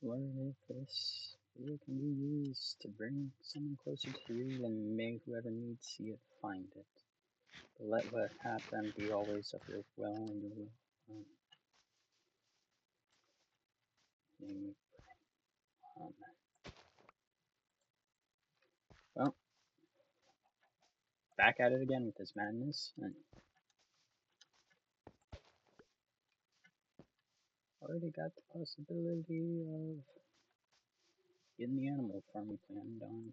What if this video can be used to bring someone closer to you, then may whoever needs to see it find it. But let what happen be always of your will and your will. Amen. Well, back at it again with this madness, and already got the possibility of getting the animal farm we planned on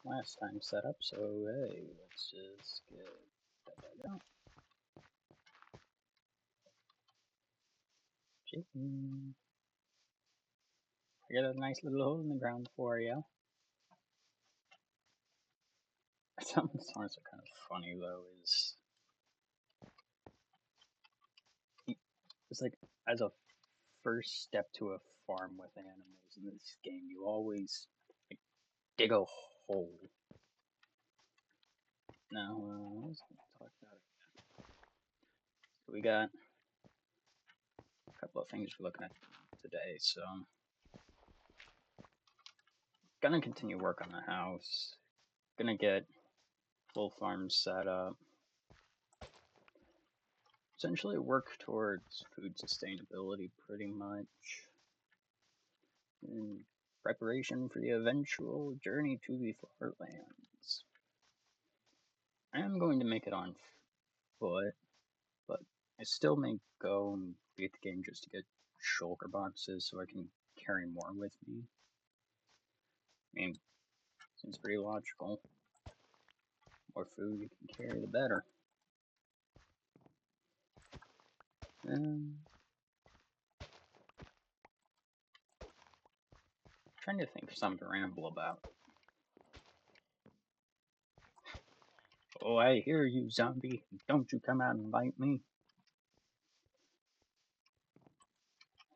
last time set up, so hey, let's just get that out. Chicken. I got a nice little hole in the ground for you. Some of the songs are kind of funny though, it's like as a first step to a farm with animals in this game, you always like, dig a hole. Now, let's talk about it. So we got a couple of things we're looking at today. So, gonna continue work on the house. Gonna get full farm set up. Essentially, work towards food sustainability, pretty much. In preparation for the eventual journey to the Farlands. I am going to make it on foot, but I still may go and beat the game just to get shulker boxes so I can carry more with me. I mean, seems pretty logical. More food you can carry, the better. Trying to think of something to ramble about. Oh, I hear you, zombie. Don't you come out and bite me.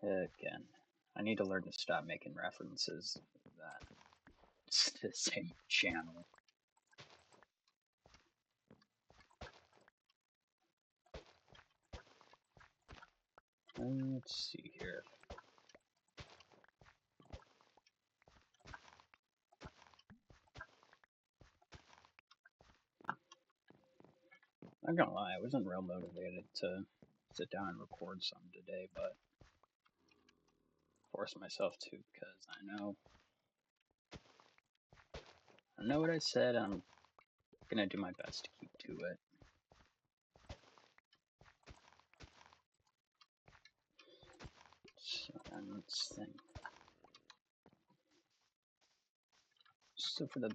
Again, I need to learn to stop making references to that. It's the same channel. Let's see here. I'm not gonna lie, I wasn't real motivated to sit down and record some today, but forced myself to because I know what I said. I'm gonna do my best to keep to it. So let's think. So for the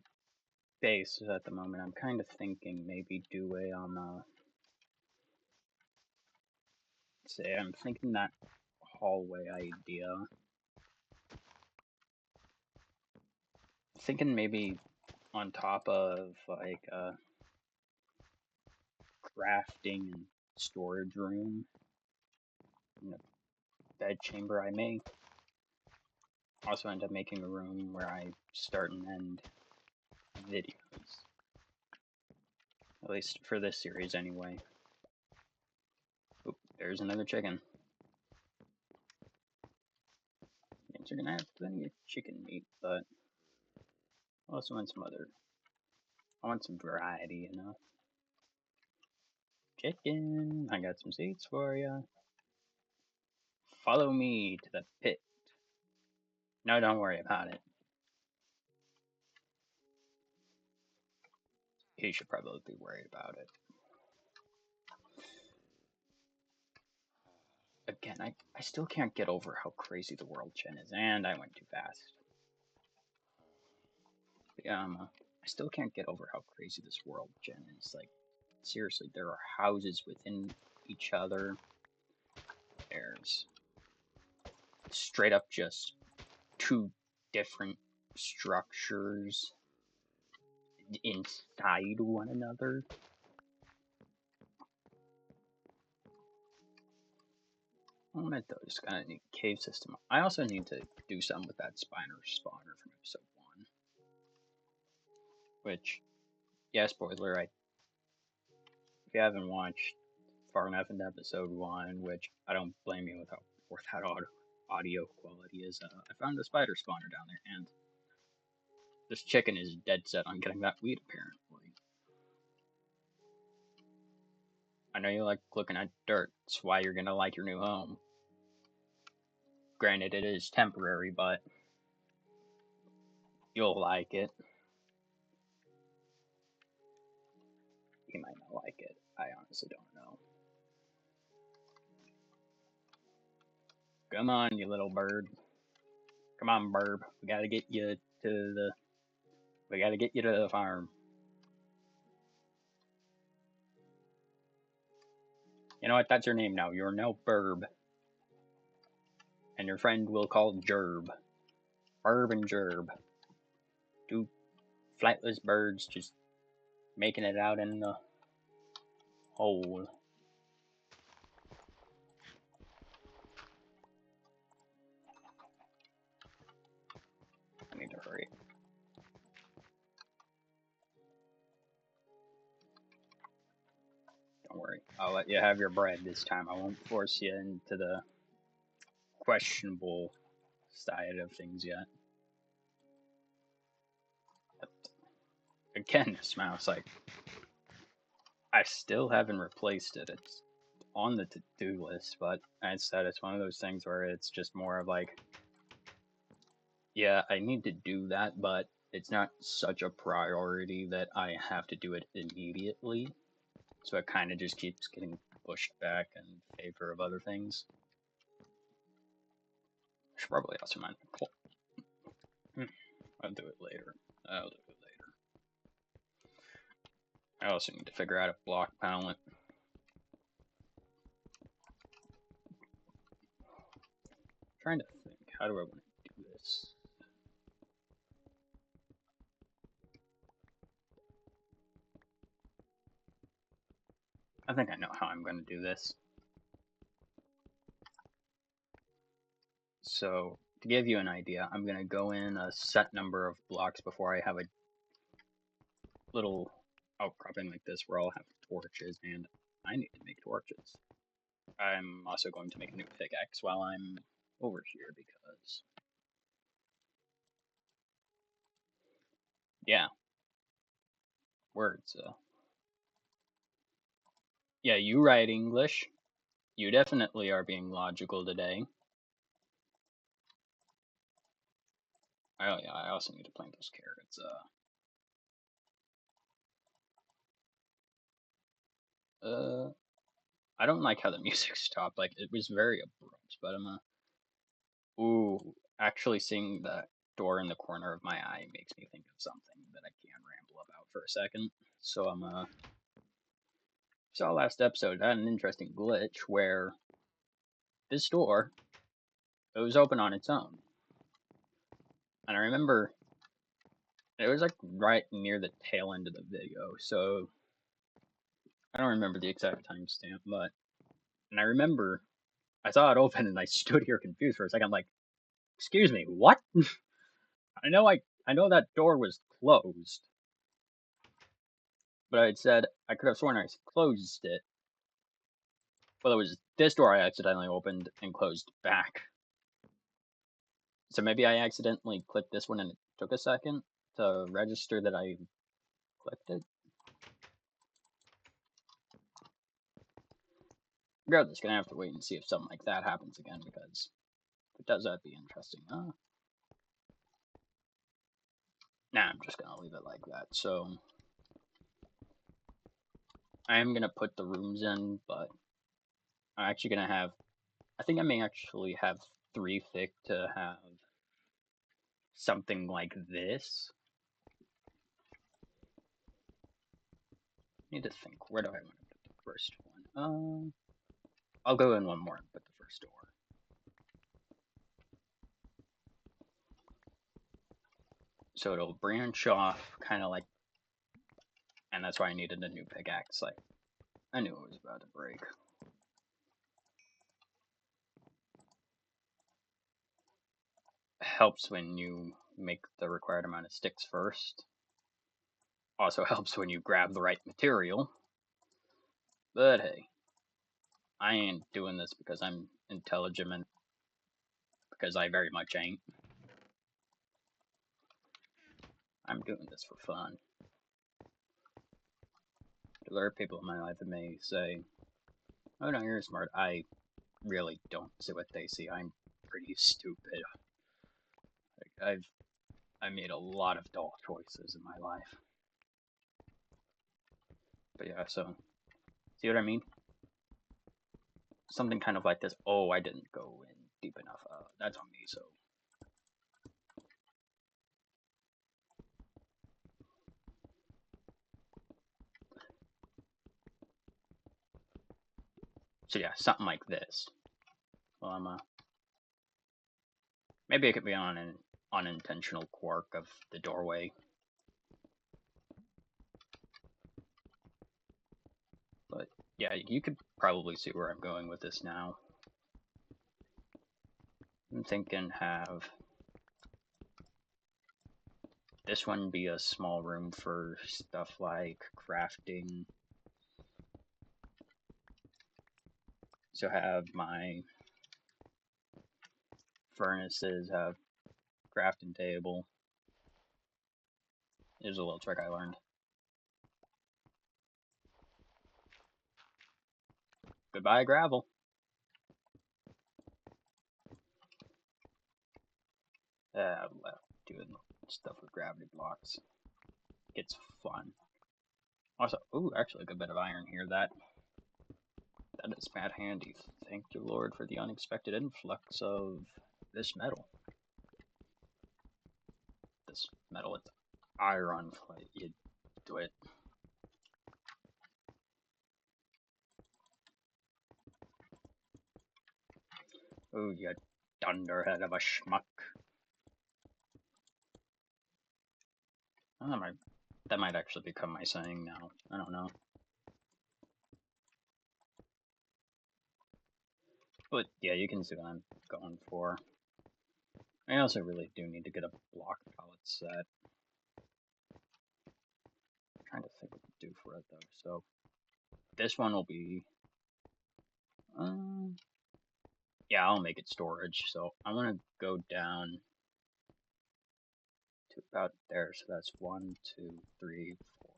base at the moment, I'm kind of thinking maybe do a say I'm thinking that hallway idea. Thinking maybe on top of like a crafting and storage room in a bed chamber. I may also end up making a room where I start and end videos. At least for this series anyway. Oop, there's another chicken. Means you're gonna have plenty of chicken meat, but I also want some other. I want some variety, you know. Chicken, I got some seeds for you. Follow me to the pit. No, don't worry about it. He should probably be worried about it. Again, I still can't get over how crazy the world gen is, and I went too fast. I still can't get over how crazy this world gen is. Like, seriously, there are houses within each other. There's straight up just two different structures inside one another. I'm gonna just kind of need a cave system. I also need to do something with that spawner from episode 1. Which, yeah, spoiler, if you haven't watched far enough into episode 1, which I don't blame you with that audio quality. reality is I found a spider spawner down there, and this chicken is dead set on getting that wheat, apparently. I know you like looking at dirt. It's why you're gonna like your new home. Granted, it is temporary, but you'll like it. You might not like it. I honestly don't know. Come on, you little bird. Come on, Burb. We gotta get you to the. We gotta get you to the farm. You know what? That's your name now. You're now Burb. And your friend will call Gerb. Burb and Gerb. Two flightless birds just making it out in the hole. I need to hurry. Don't worry. I'll let you have your bread this time. I won't force you into the questionable side of things yet. But again, this mouse, like, I still haven't replaced it. It's on the to-do list, but I said it's one of those things where it's just more of like, yeah, I need to do that, but it's not such a priority that I have to do it immediately. So it kind of just keeps getting pushed back in favor of other things. I should probably also mind. I'll do it later. I'll do it later. I also need to figure out a block palette. I'm trying to think, how do I want to do this? I think I know how I'm going to do this. So, to give you an idea, I'm going to go in a set number of blocks before I have a little outcropping like this where I'll have torches, and I need to make torches. I'm also going to make a new pickaxe while I'm over here because, yeah, words. Yeah, you write English. You definitely are being logical today. Oh yeah, I also need to plant those carrots. I don't like how the music stopped. Like it was very abrupt, but ooh, actually seeing that door in the corner of my eye makes me think of something that I can ramble about for a second. So saw last episode had an interesting glitch where this door it was open on its own, and I remember it was like right near the tail end of the video. So I don't remember the exact timestamp, but and I remember I saw it open and I stood here confused for a second, like, excuse me, what? I know that door was closed, but I said I could have sworn I closed it. Well, it was this door I accidentally opened and closed back. So maybe I accidentally clicked this one and it took a second to register that I clicked it. Regardless, gonna have to wait and see if something like that happens again, because if it does, that'd be interesting. Nah, I'm just gonna leave it like that. So I am gonna put the rooms in, but I'm actually gonna have. I think I may actually have 3 thick to have something like this. I need to think. Where do I want to put the first one? I'll go in one more and put the first door. So it'll branch off, kind of like, and that's why I needed a new pickaxe. Like, I knew it was about to break. Helps when you make the required amount of sticks first. Also helps when you grab the right material. But hey, I ain't doing this because I'm intelligent, because I very much ain't. I'm doing this for fun. There are people in my life that may say, "Oh no, you're smart." I really don't see what they see. I'm pretty stupid. Like, I made a lot of dull choices in my life. But yeah, so see what I mean? Something kind of like this. Oh, I didn't go in deep enough. That's on me. So yeah, something like this. Well, maybe it could be on an unintentional quirk of the doorway. But yeah, you could probably see where I'm going with this now. I'm thinking have this one be a small room for stuff like crafting. So have my furnaces, have crafting table. Here's a little trick I learned. Goodbye, gravel. Left doing stuff with gravity blocks. It's fun. Also, ooh, actually a good bit of iron here. That is mad handy. Thank you, Lord, for the unexpected influx of this metal. This metal, it's iron. You do it. Ooh, you dunderhead of a schmuck. Oh, that might actually become my saying now. I don't know. But yeah, you can see what I'm going for. I also really do need to get a block palette set. I'm trying to think what to do for it though. So this one will be, yeah, I'll make it storage. So I want to go down to about there. So that's 1, 2, 3, 4.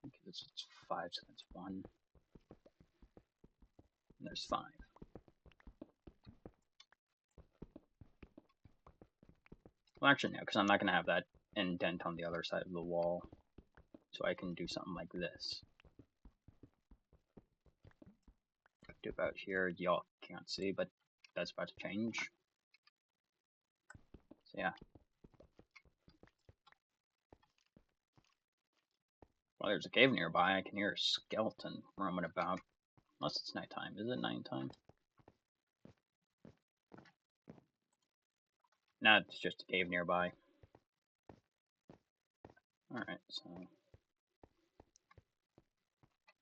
Okay, this is 5, so that's 1. And there's 5. Well, actually, no, because I'm not going to have that indent on the other side of the wall. So I can do something like this. Do about here, y'all can't see, but that's about to change. So yeah. Well, there's a cave nearby. I can hear a skeleton roaming about. Unless it's nighttime. Is it nighttime? Nah, it's just a cave nearby. Alright, so...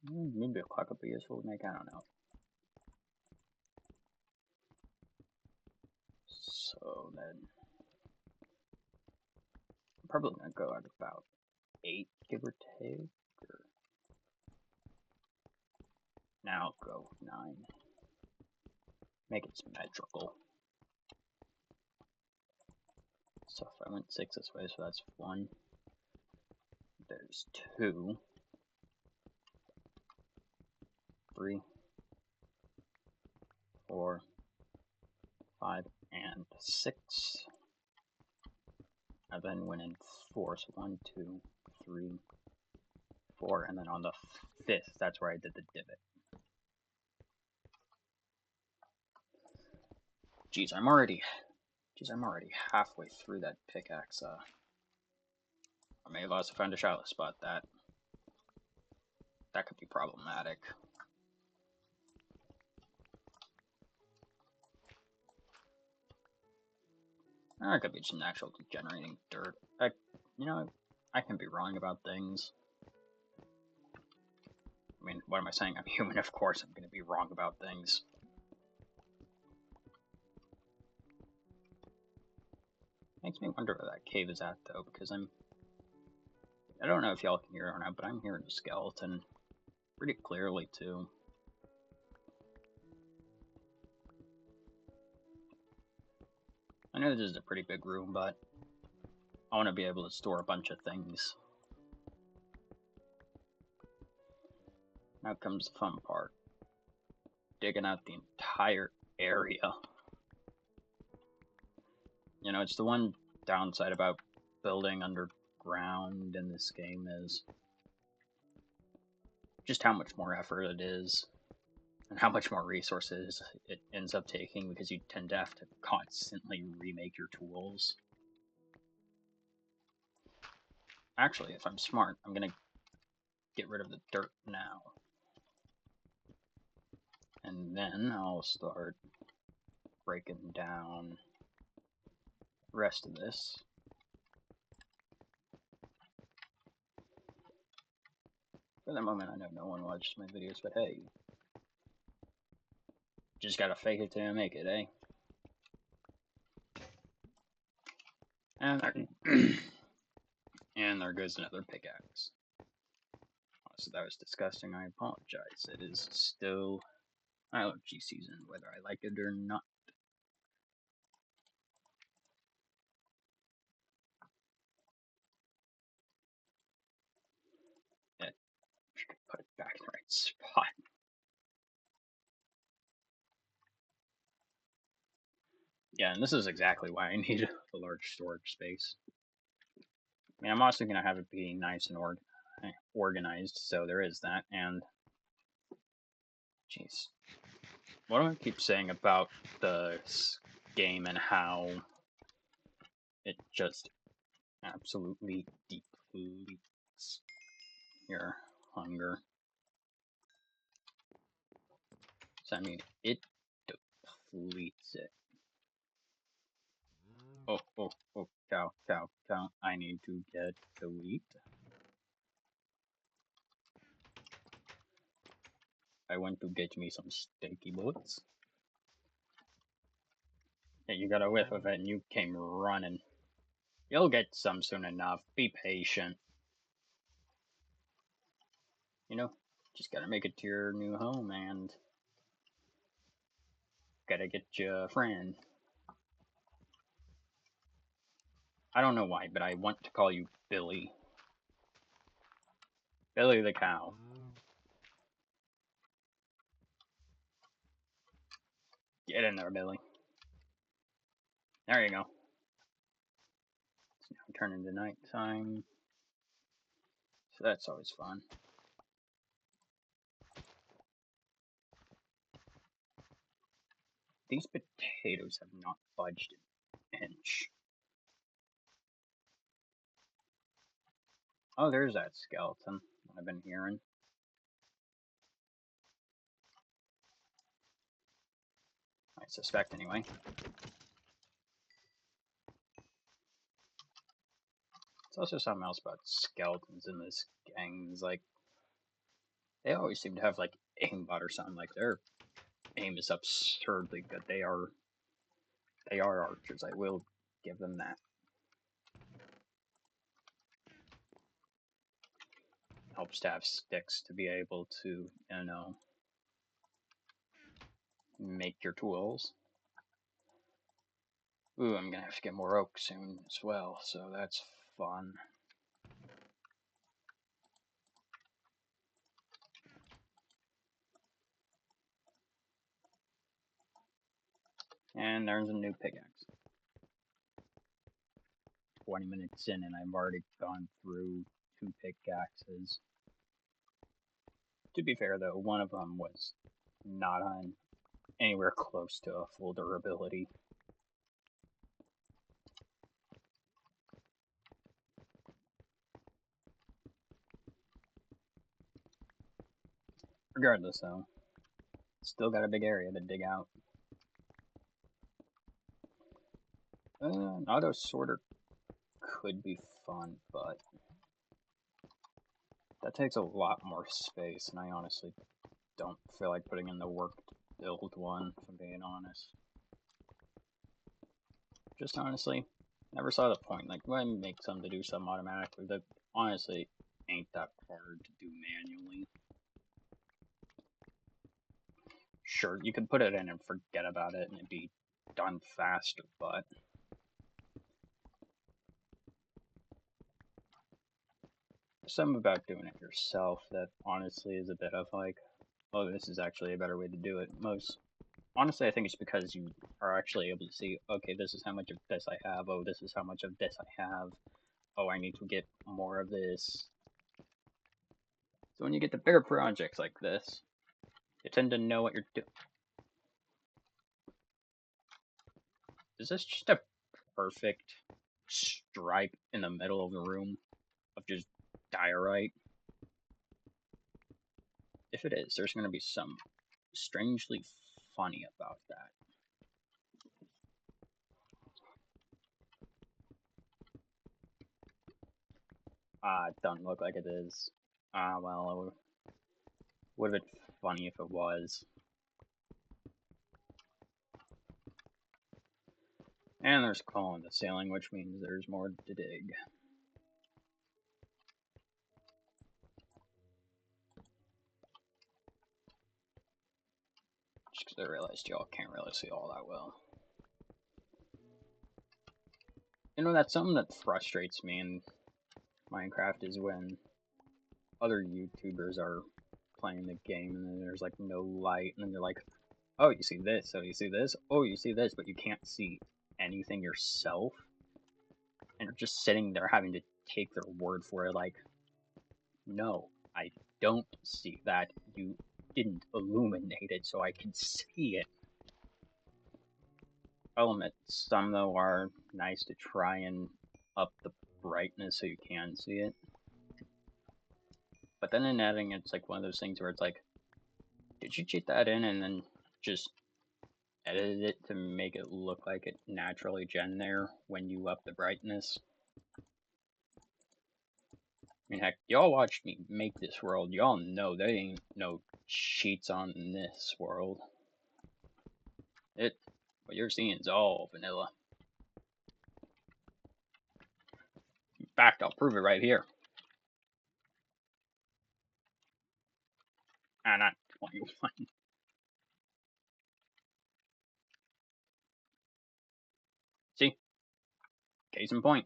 maybe a clock would be useful to make, I don't know. So then... I'm probably gonna go at about 8, give or take. Or... Now I'll go 9. Make it symmetrical. So if I went 6 this way, so that's 1. There's 2. 3. 4. 5, and 6. I then went in 4, so 1, 2, 3, 4, and then on the 5th, that's where I did the divot. Jeez, I'm already halfway through that pickaxe. I may have also found a shallow spot. That could be problematic. Or it could be just natural generating dirt. I can be wrong about things. I mean, what am I saying? I'm human, of course I'm going to be wrong about things. Makes me wonder where that cave is at, though, because I don't know if y'all can hear it or not, but I'm hearing a skeleton pretty clearly, too. know this is a pretty big room, but I want to be able to store a bunch of things. Now comes the fun part. Digging out the entire area. You know, it's the one downside about building underground in this game is just how much more effort it is and how much more resources it ends up taking because you tend to have to constantly remake your tools. Actually, if I'm smart, I'm gonna get rid of the dirt now. And then I'll start breaking down the rest of this. For the moment, I know no one watches my videos, but hey, just gotta fake it till you make it, eh? And there, and there goes another pickaxe. So that was disgusting, I apologize. It is still allergy season, whether I like it or not. Yeah, I could put it back in the right spot. Yeah, and this is exactly why I need a large storage space. I mean, I'm also going to have it be nice and organized, so there is that, and jeez. What do I keep saying about this game and how it just absolutely depletes your hunger? So, I mean, it depletes it. Oh, oh, oh, cow, cow, cow. I need to get the wheat. I want to get me some steaky butts. Yeah, you got a whiff of it and you came running. You'll get some soon enough. Be patient. You know, just gotta make it to your new home and gotta get you a friend. I don't know why, but I want to call you Billy. Billy the cow. Get in there, Billy. There you go. It's now turning to nighttime. So that's always fun. These potatoes have not budged an inch. Oh, there's that skeleton I've been hearing. I suspect, anyway. It's also something else about skeletons in this gang. It's like, they always seem to have, like, aimbot or something. Like, their aim is absurdly good. They are archers. I will give them that. Helps to have sticks to be able to, you know, make your tools. Ooh, I'm gonna have to get more oak soon as well, so that's fun. And there's a new pickaxe. 20 minutes in and I've already gone through 2 pickaxes. To be fair though, one of them was not on anywhere close to a full durability. Regardless though, still got a big area to dig out. An auto sorter could be fun, but that takes a lot more space, and I honestly don't feel like putting in the work to build one, if I'm being honest. Just honestly, never saw the point. Like, why make some to do something automatically? That honestly ain't that hard to do manually. Sure, you could put it in and forget about it and it'd be done faster, but Something about doing it yourself that honestly is a bit of like, oh, this is actually a better way to do it. Honestly, I think it's because you are actually able to see, okay, this is how much of this I have. Oh, this is how much of this I have. Oh, I need to get more of this. So when you get the bigger projects like this, you tend to know what you're doing. Is this just a perfect stripe in the middle of the room of just diorite? If it is, there's going to be some strangely funny about that. It doesn't look like it is. Well, it would have been funny if it was. And there's coal in the ceiling, which means there's more to dig. Just because I realized y'all can't really see all that well. You know, that's something that frustrates me in Minecraft is when other YouTubers are playing the game and then there's like no light and then they're like, oh, you see this, oh, you see this, oh, you see this, but you can't see anything yourself. And you're just sitting there having to take their word for it, like, no, I don't see that. You didn't illuminate it so I can see it. I'll admit, some though are nice to try and up the brightness so you can see it. But then in editing, it's like one of those things where it's like, did you cheat that in and then just edited it to make it look like it naturally gen there when you up the brightness? I mean, heck, y'all watched me make this world. Y'all know there ain't no cheats on this world. What you're seeing is all vanilla. In fact, I'll prove it right here. Not 21. See? Case in point.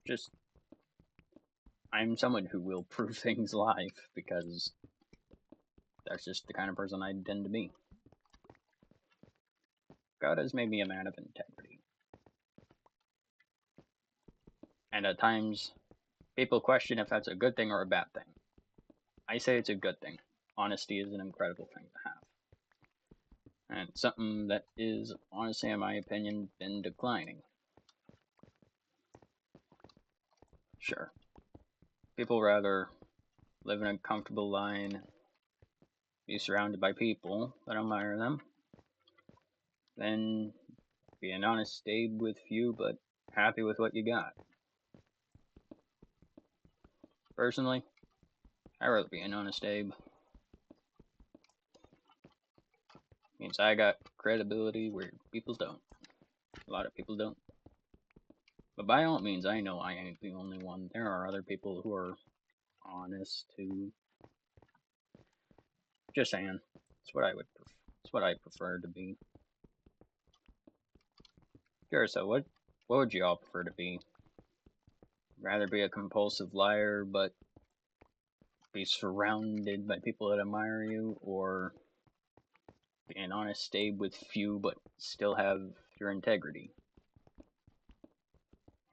Just, I'm someone who will prove things live because that's just the kind of person I tend to be. God has made me a man of integrity. And at times, people question if that's a good thing or a bad thing. I say it's a good thing. Honesty is an incredible thing to have. And it's something that is, honestly, in my opinion, been declining. Sure. People rather live in a comfortable line, be surrounded by people that admire them, than be an honest Abe with few but happy with what you got. Personally, I'd rather be an honest Abe. Means I got credibility where people don't. A lot of people don't. But by all means, I know I ain't the only one. There are other people who are honest too. Just saying, it's what I would. It's what I prefer to be. Sure. So what would you all prefer to be? Rather be a compulsive liar, but be surrounded by people that admire you, or be an honest Abe with few, but still have your integrity,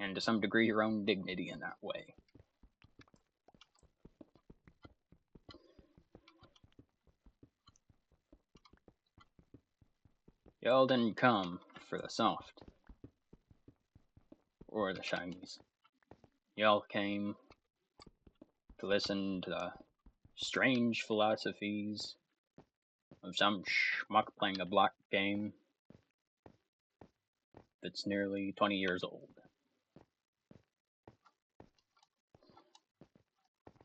and to some degree your own dignity in that way. Y'all didn't come for the soft or the shinies. Y'all came to listen to the strange philosophies of some schmuck playing a block game that's nearly 20 years old.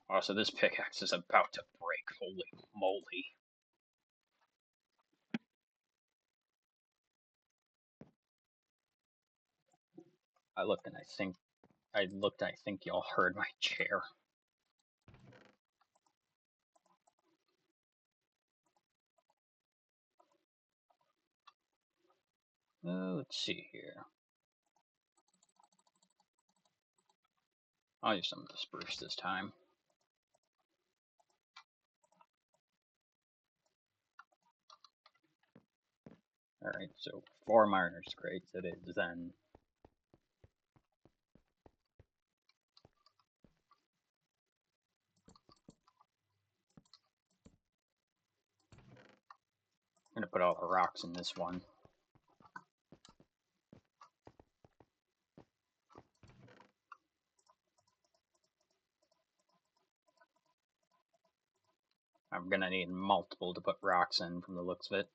Also, this pickaxe is about to break. Holy moly. I think y'all heard my chair. Let's see here. I'll use some of the spruce this time. Alright, so 4 miners crates it is then. I'm gonna put all the rocks in this one. I'm gonna need multiple to put rocks in from the looks of it.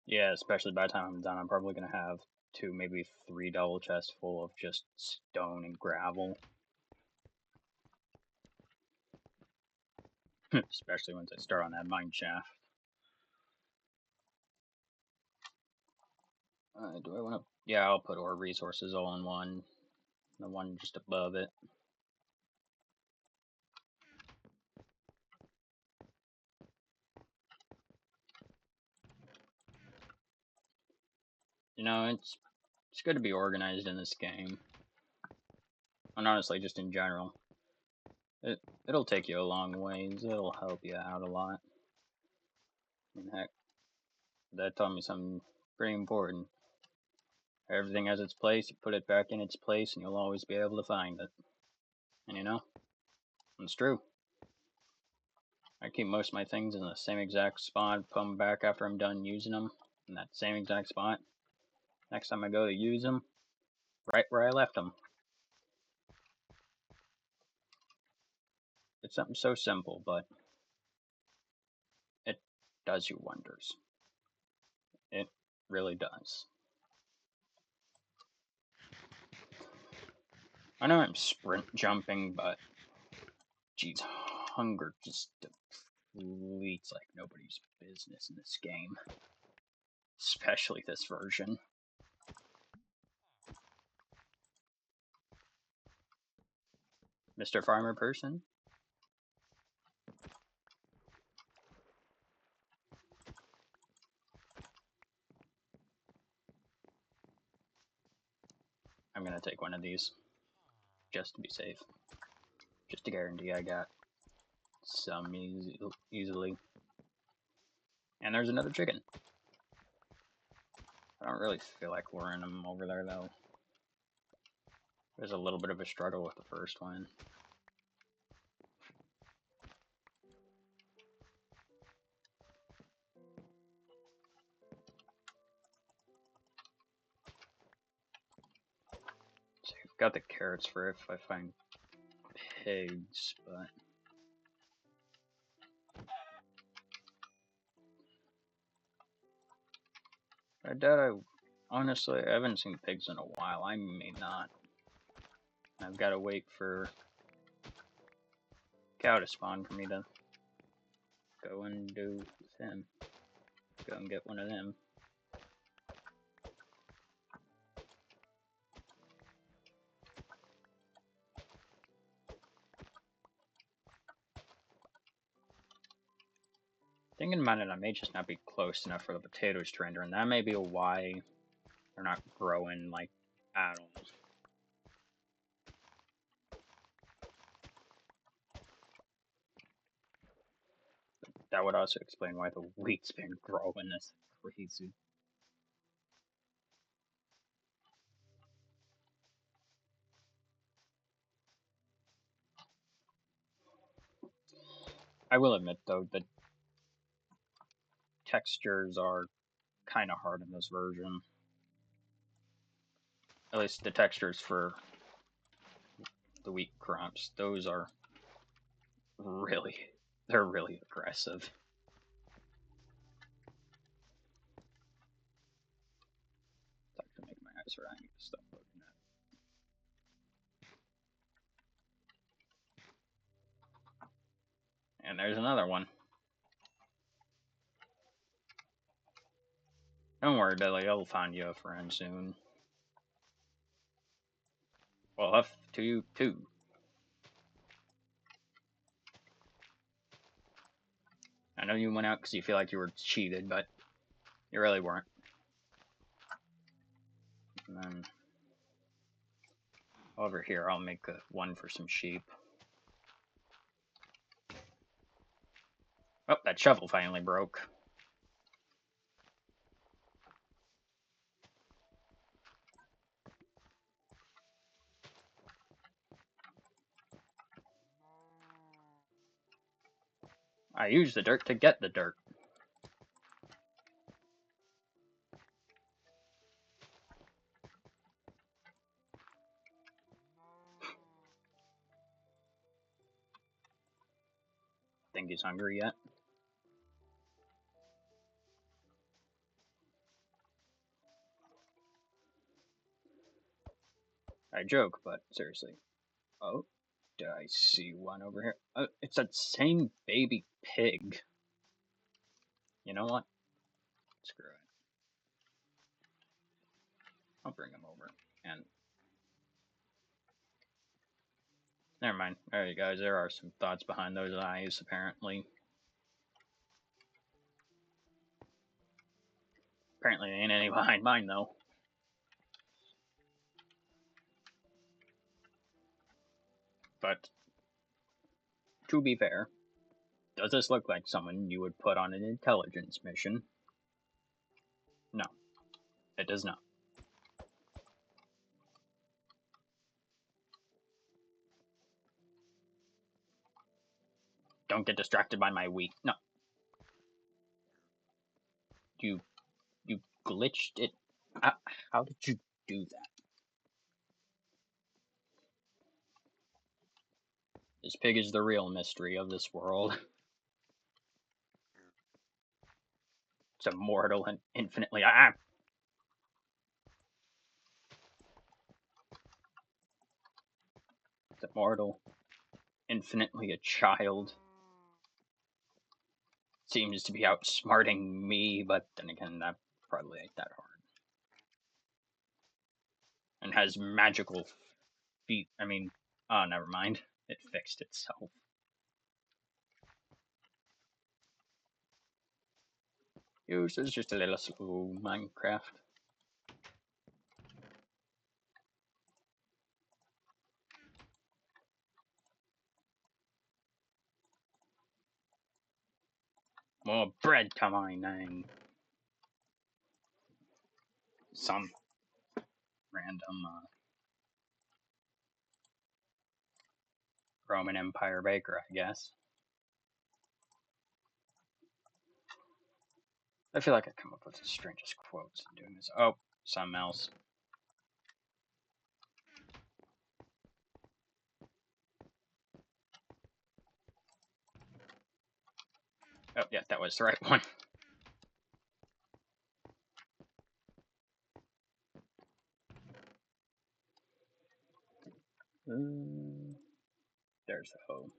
Yeah, especially by the time I'm done, I'm probably gonna have 2, maybe 3 double chests full of just stone and gravel. Especially once I start on that mine shaft. Do I want to? Yeah, I'll put ore resources all in one. The one just above it. You know, it's good to be organized in this game. And honestly, just in general. It'll take you a long ways. It'll help you out a lot. And heck, that taught me something pretty important. Everything has its place, you put it back in its place, and you'll always be able to find it. And you know, it's true. I keep most of my things in the same exact spot, put them back after I'm done using them, in that same exact spot. Next time I go to use them, right where I left them. It's something so simple, but it does you wonders. It really does. I know I'm sprint jumping, but geez, hunger just depletes like nobody's business in this game. Especially this version. Mr. Farmer Person? I'm gonna take one of these. Just to be safe. Just to guarantee I got some easily. And there's another chicken. I don't really feel like luring them over there though. There's a little bit of a struggle with the first one. So I've got the carrots for if I find pigs, but I doubt honestly, I haven't seen pigs in a while. I may not. I've got to wait for cow to spawn for me to go and do with him. Go and get one of them. Thinking about it, I may just not be close enough for the potatoes to render, and that may be why they're not growing like at all. That would also explain why the wheat's been growing this crazy. I will admit though that textures are kind of hard in this version. At least the textures for the wheat crops, those are really, they're really aggressive. It's actually making my eyes hurt. I need to stop looking at it. And there's another one. Don't worry, Billy. I'll find you a friend soon. Well, F to you too. I know you went out because you feel like you were cheated, but you really weren't. And then over here, I'll make one for some sheep. Oh, that shovel finally broke. I use the dirt to get the dirt. Think he's hungry yet? I joke, but seriously. Oh, do I see one over here? Oh, it's that same baby pig. You know what? Screw it. I'll bring him over. And never mind. There you guys. There are some thoughts behind those eyes, apparently. Apparently, there ain't any behind mine, though. But to be fair, does this look like someone you would put on an intelligence mission? No, it does not. Don't get distracted by my weak. No. You glitched it. How did you do that? This pig is the real mystery of this world. It's immortal and infinitely. It's immortal, infinitely a child. Seems to be outsmarting me, but then again, that probably ain't that hard. And has magical feet. I mean, oh, never mind. It fixed itself. Yours is just a little slow, Minecraft. More bread to my name. Some random Roman Empire baker, I guess. I feel like I come up with the strangest quotes in doing this. Oh, something else. Oh, yeah, that was the right one. There's the hoe.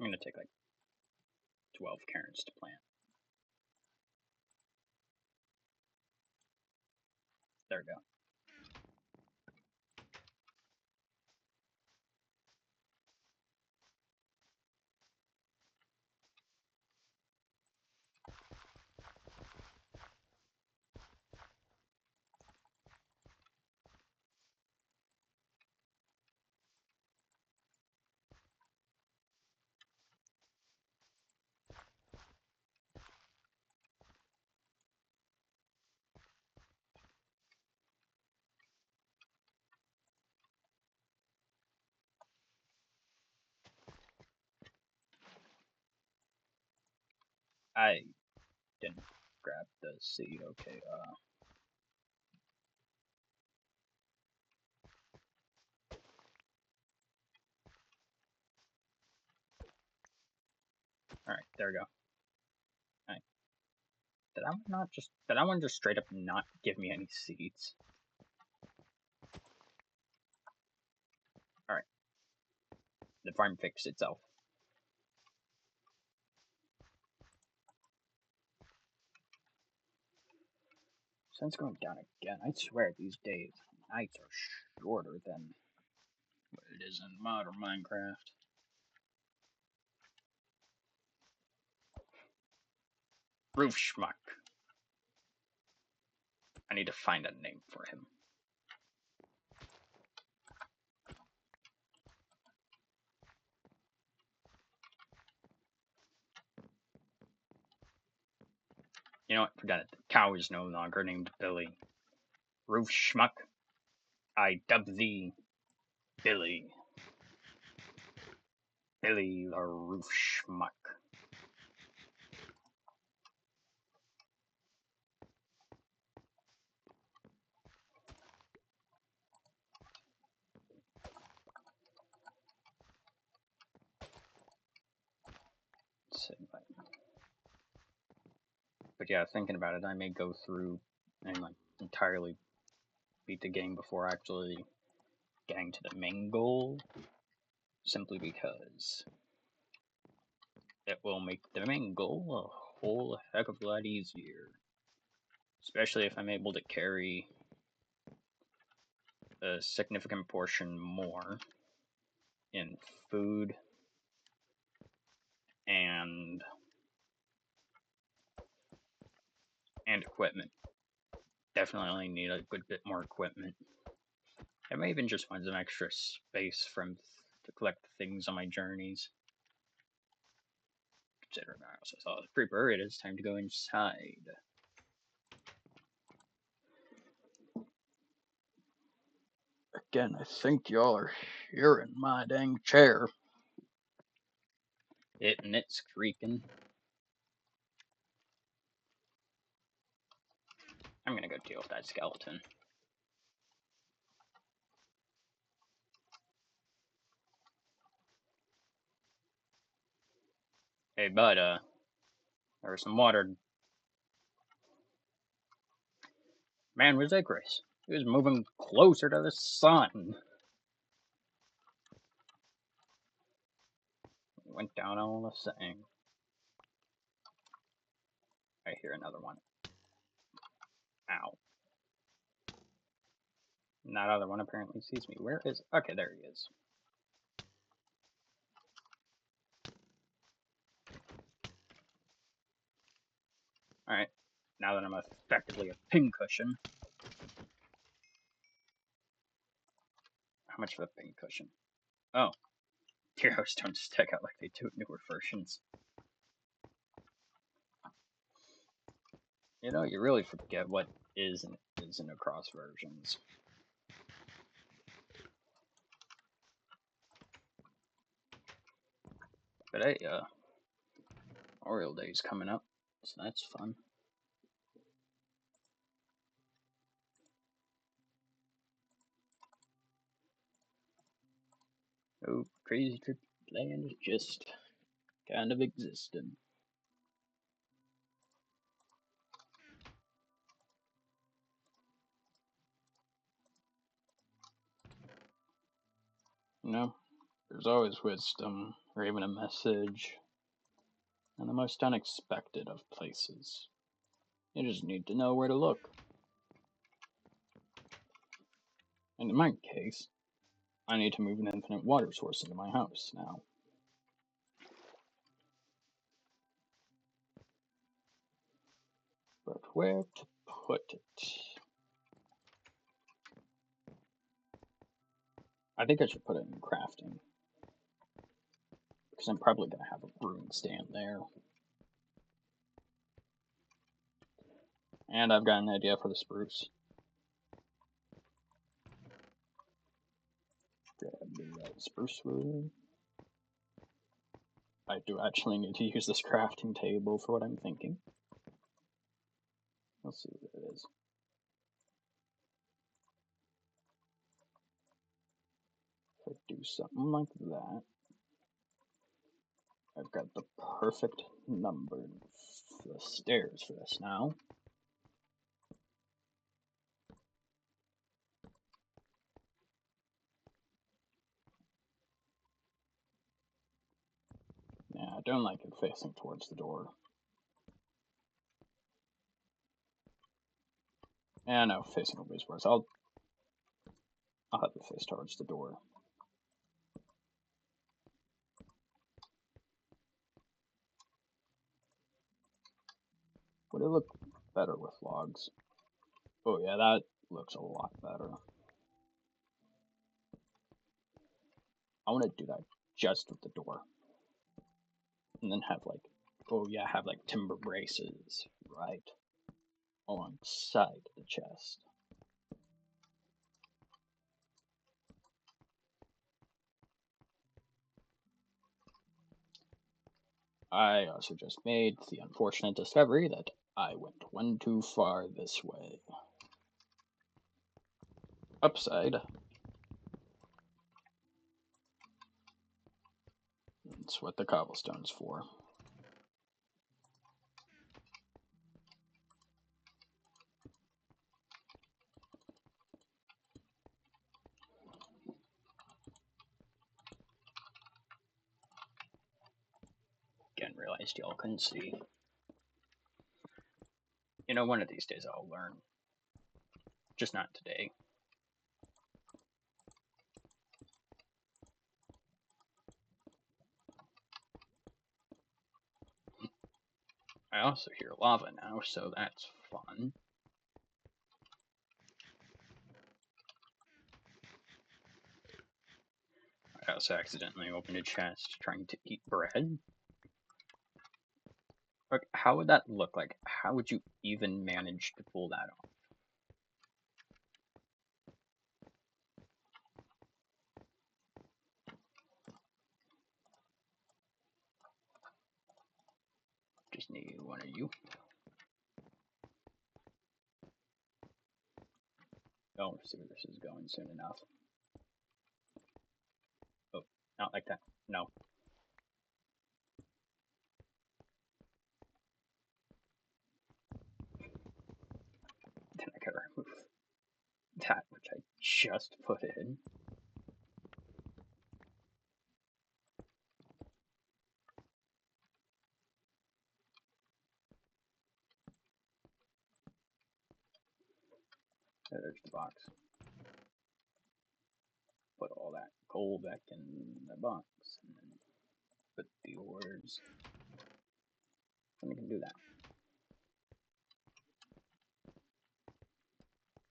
I'm gonna take like 12 carrots to plant. There we go. I didn't grab the seed. Okay, alright, there we go. Alright. Did that one just straight up not give me any seeds? Alright. The farm fixed itself. Sun's going down again. I swear these days, nights are shorter than what it is in modern Minecraft. Roof Schmuck. I need to find a name for him. You know what? Forget it. The cow is no longer named Billy. Roof Schmuck, I dub thee Billy. Billy the Roof Schmuck. But yeah, thinking about it, I may go through and like entirely beat the game before actually getting to the main goal, simply because it will make the main goal a whole heck of a lot easier. Especially if I'm able to carry a significant portion more in food and equipment. Definitely need a good bit more equipment. I may even just find some extra space to collect things on my journeys. Considering I also saw the creeper, it is time to go inside. Again, I think y'all are hearing my dang chair. And it's creaking. I'm gonna go deal with that skeleton. Hey, bud, there was some water. Man, was Icarus? He was moving closer to the sun. He went down all the same. I hear another one. Ow. And that other one apparently sees me. Where is... Okay, there he is. Alright. Now that I'm effectively a pincushion. How much for the pincushion? Oh. Heroes don't stick out like they do in newer versions. You know, you really forget what is and isn't across versions. But hey, Memorial Day's coming up, so that's fun. Oh, Crazy Trip Land is just kind of existing. You know, there's always wisdom, or even a message, in the most unexpected of places. You just need to know where to look. And in my case, I need to move an infinite water source into my house now. But where to put it? I think I should put it in crafting. Because I'm probably going to have a brewing stand there. And I've got an idea for the spruce. Grab the spruce wood. I do actually need to use this crafting table for what I'm thinking. Let's see what it is. If I do something like that, I've got the perfect number for the stairs for this now. Yeah, I don't like it facing towards the door. Yeah, no, facing nobody's worse. I'll have it face towards the door. Would it look better with logs? Oh yeah, that looks a lot better. I want to do that just with the door. And then have like, oh yeah, have like timber braces right alongside the chest. I also just made the unfortunate discovery that I went one too far this way. Upside. That's what the cobblestone's for. Again, realized y'all couldn't see. You know, one of these days I'll learn. Just not today. I also hear lava now, so that's fun. I also accidentally opened a chest trying to eat bread. Like, how would that look like? How would you even manage to pull that off? Just need one of you. Oh, see where this is going soon enough. Oh, not like that. No. Then I gotta remove that which I just put in. There's the box. Put all that coal back in the box, and then put the ores. Then we can do that.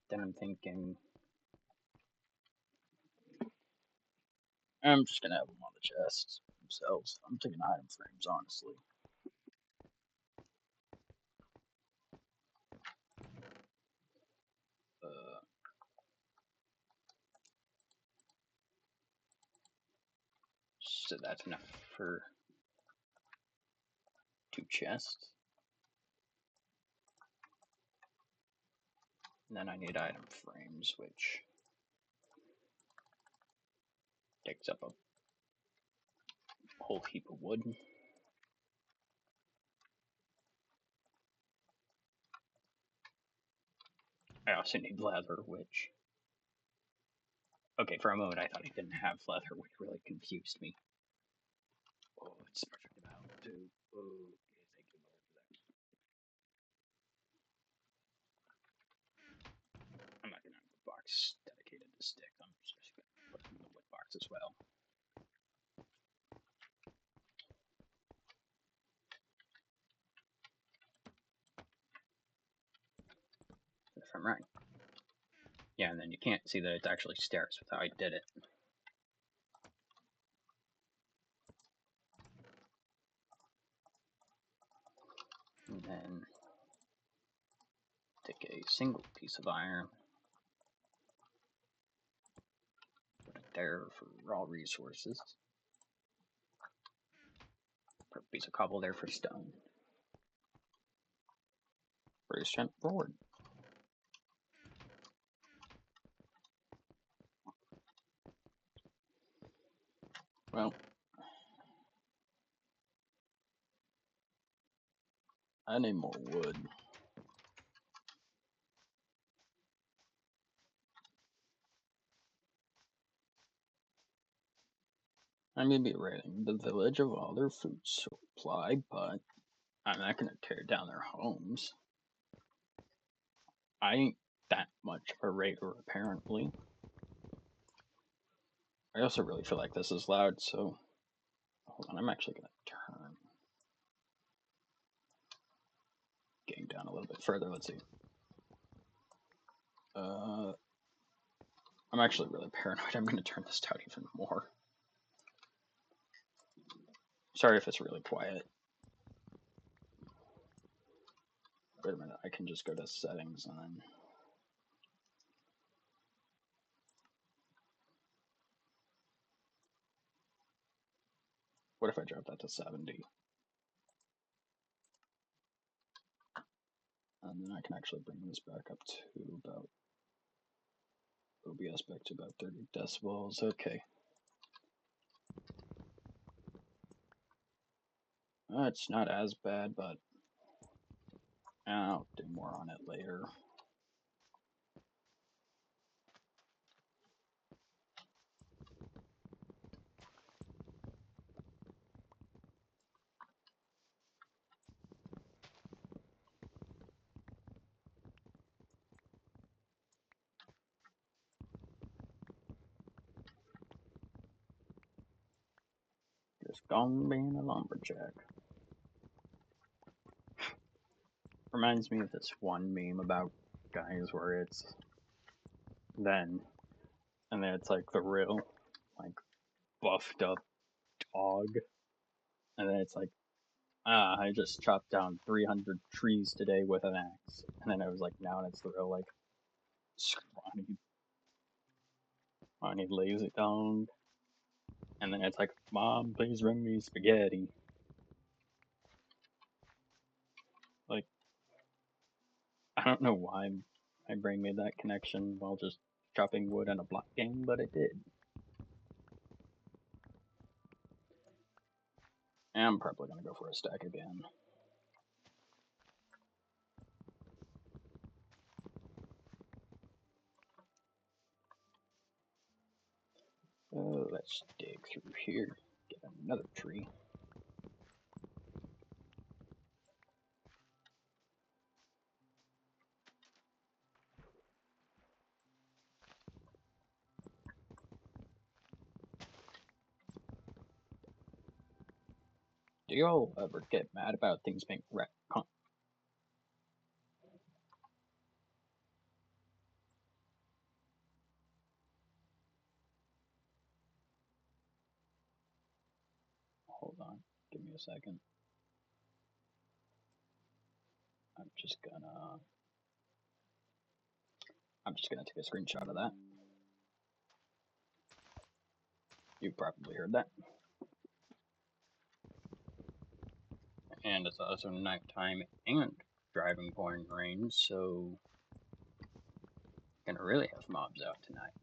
Then I'm thinking, I'm just gonna have them on the chests themselves. I'm taking item frames, honestly. So that's enough for 2 chests. And then I need item frames, which takes up a whole heap of wood. I also need leather, which... Okay, for a moment I thought I didn't have leather, which really confused me. Oh, it's perfect about to... Oh, thank you, Lord, for that. I'm not gonna have a box dedicated to stick. I'm just gonna put it in the wood box as well. If I'm right. Yeah, and then you can't see that it's actually stairs with how I did it. And then take a single piece of iron, put it there for raw resources. Put a piece of cobble there for stone. Pretty straightforward. Well, I need more wood. I may be raiding the village of all their food supply, but I'm not gonna tear down their homes. I ain't that much of a rager, apparently. I also really feel like this is loud, so hold on, I'm actually going to turn game down a little bit further. Let's see. I'm actually really paranoid. I'm going to turn this down even more. Sorry if it's really quiet. Wait a minute, I can just go to settings and then... What if I drop that to 70? And then I can actually bring this back up to about... OBS back to about 30 decibels. Okay. It's not as bad, but I'll do more on it later. Just gone being a lumberjack. Reminds me of this one meme about guys where it's then, and then it's like the real, like, buffed up dog, and then it's like, I just chopped down 300 trees today with an axe, and then I was like, now it's the real, like, scrawny, lazy dog, and then it's like, Mom, please bring me spaghetti. Like, I don't know why my brain made that connection while just chopping wood in a block game, but it did. And I'm probably gonna go for a stack again. Let's dig through here, get another tree. Do y'all ever get mad about things being retconned? Hold on, give me a second. I'm just gonna take a screenshot of that. You probably heard that. And it's also nighttime and driving pouring rain, so gonna really have mobs out tonight.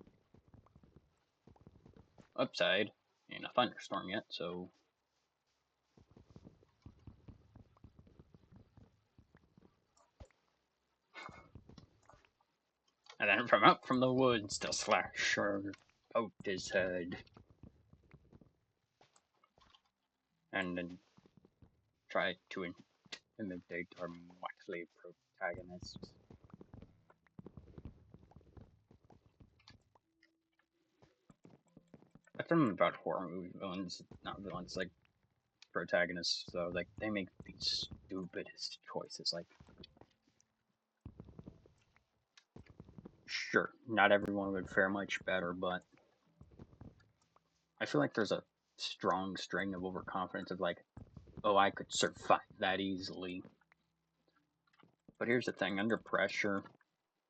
Upside, ain't a thunderstorm yet, so and then from up from the woods, the slasher poked his head and then tried to intimidate our motley protagonists. That's something about horror movie villains, not villains, like protagonists, though. Like, they make these stupidest choices. Like, sure, not everyone would fare much better, but I feel like there's a strong string of overconfidence of like, oh, I could survive that easily. But here's the thing, under pressure,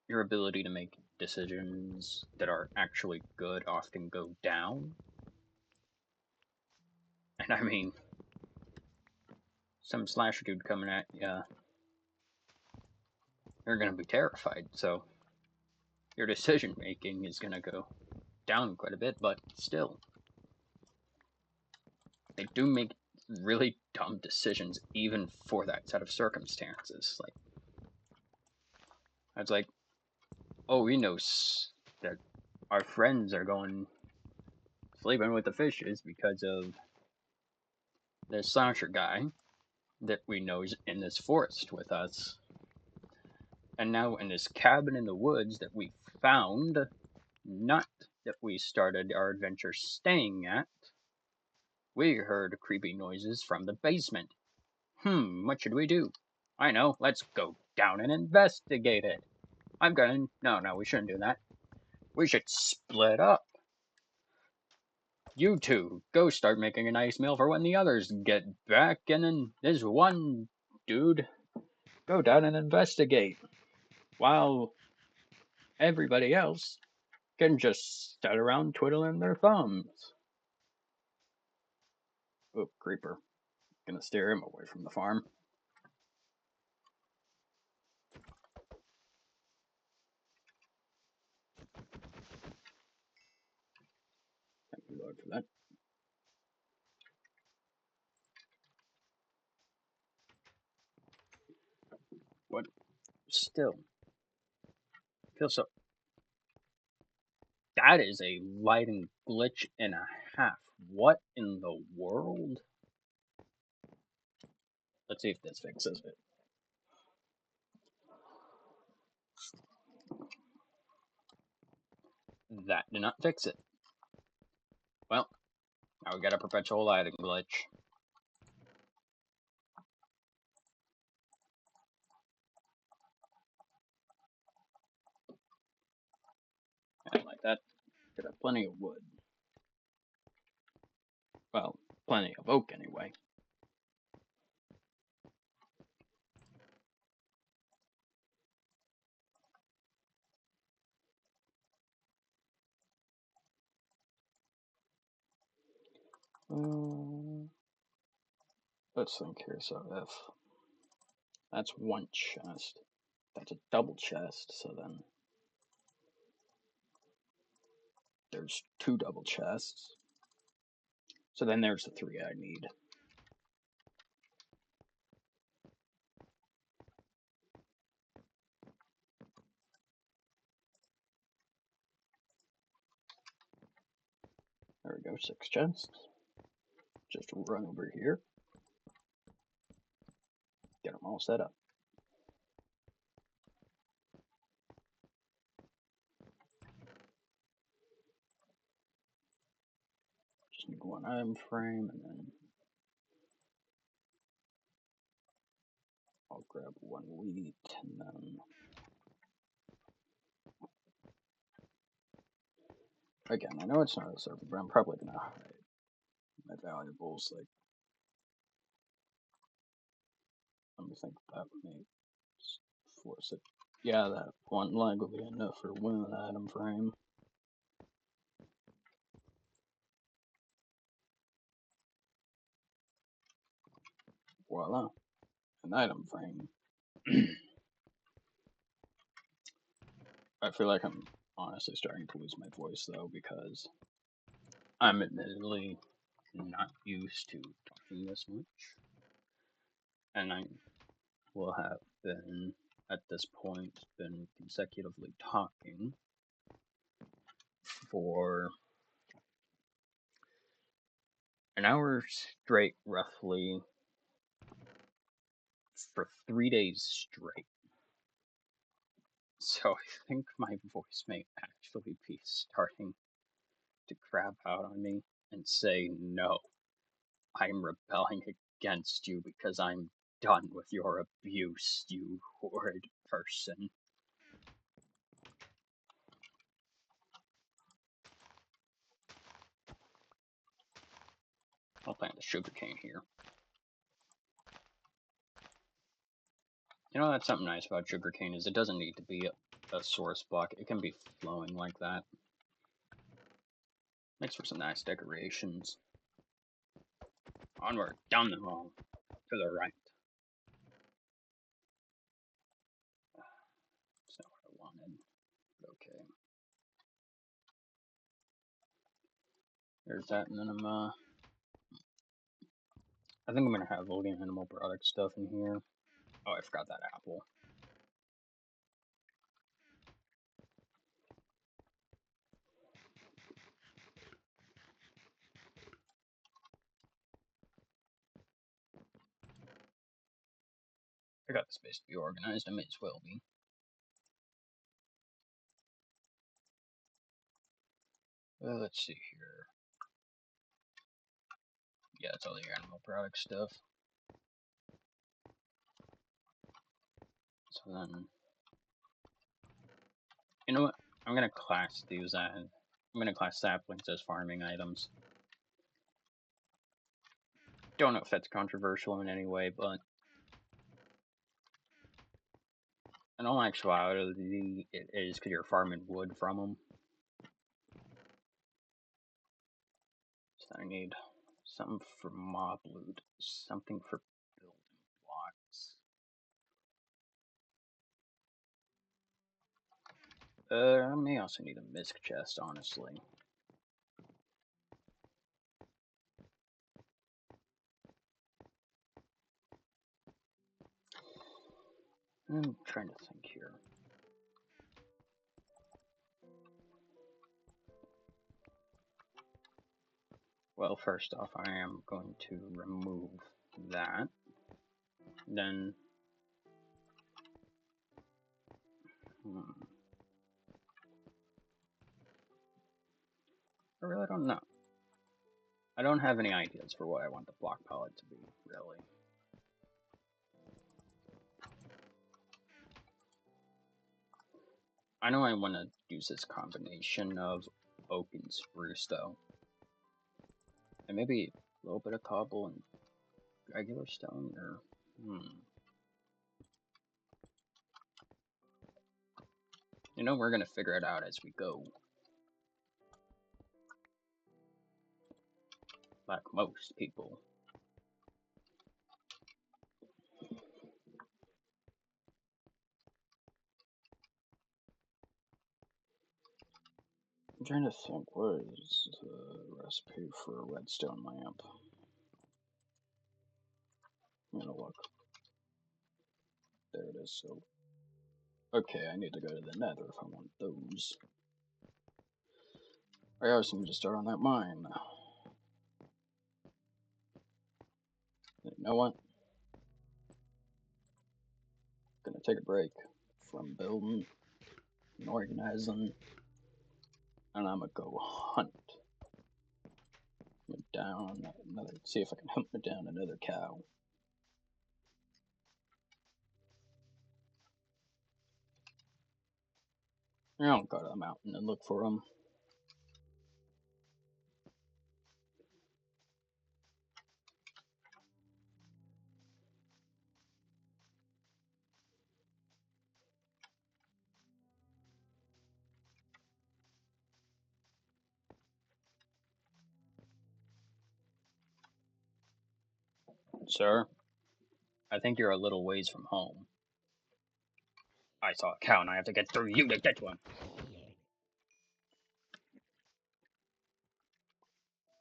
your ability to make decisions that are actually good often go down. And I mean, some slasher dude coming at you, you're gonna be terrified, so your decision making is gonna go down quite a bit, but still, they do make really dumb decisions even for that set of circumstances. Like, I was like, oh, we know that our friends are going sleeping with the fishes because of this slasher guy that we know is in this forest with us. And now in this cabin in the woods that we found, not that we started our adventure staying at, we heard creepy noises from the basement. What should we do? I know, let's go down and investigate it. I'm gonna. No, we shouldn't do that. We should split up. You two, go start making a nice meal for when the others get back, and then this one dude, go down and investigate, while everybody else can just sit around twiddling their thumbs. Oh, creeper. Gonna steer him away from the farm. Thank you, Lord, for that. What? Still. Feel so. That is a lighting glitch and a half. What in the world? Let's see if this fixes it. That did not fix it. Well, now we got a perpetual lighting glitch. And like that, could have plenty of wood. Well, plenty of oak anyway. Let's think here. So if that's one chest, that's a double chest. So then there's two double chests. So then there's the three I need. There we go, 6 chests. Just run over here. Get them all set up. Just need one item frame, and then I'll grab one wheat, and then again, I know it's not a server, but I'm probably gonna hide my valuables. Like, let me think that makes force it. Yeah, that one leg will be enough for one item frame. Voila, an item frame. I feel like I'm honestly starting to lose my voice though, because I'm admittedly not used to talking this much, and I will have been at this point been consecutively talking for an hour straight, roughly, for 3 days straight. So I think my voice may actually be starting to crap out on me and say, no, I'm rebelling against you because I'm done with your abuse, you horrid person. I'll plant the sugarcane here. You know, that's something nice about sugarcane is it doesn't need to be a source block. It can be flowing like that. Makes for some nice decorations. Onward, down the hall, to the right. That's not what I wanted. Okay. There's that, and then I think I'm gonna have all the animal product stuff in here. Oh, I forgot that apple. I got the space to be organized. I may as well be. Let's see here. Yeah, it's all the animal product stuff. So then, you know what? I'm gonna class these as, I'm gonna class saplings as farming items. Don't know if that's controversial in any way, but in all actuality, it is because you're farming wood from them. So I need something for mob loot, something for building blocks. I may also need a misc chest, honestly. I'm trying to think here. Well, first off, I am going to remove that. Then, I really don't know. I don't have any ideas for what I want the block palette to be, really. I know I want to use this combination of oak and spruce, though. And maybe a little bit of cobble and regular stone, or... You know, we're gonna figure it out as we go. Like most people. I'm trying to think, what is the recipe for a redstone lamp? I'm gonna look. There it is, so... Okay, I need to go to the nether if I want those. I also need to start on that mine. You know what? I'm gonna take a break from building and organizing, and I'm gonna go hunt down another, see if I can hunt down another cow. I'll go to the mountain and look for them. Sir, I think you're a little ways from home. I saw a cow and I have to get through you to get to him.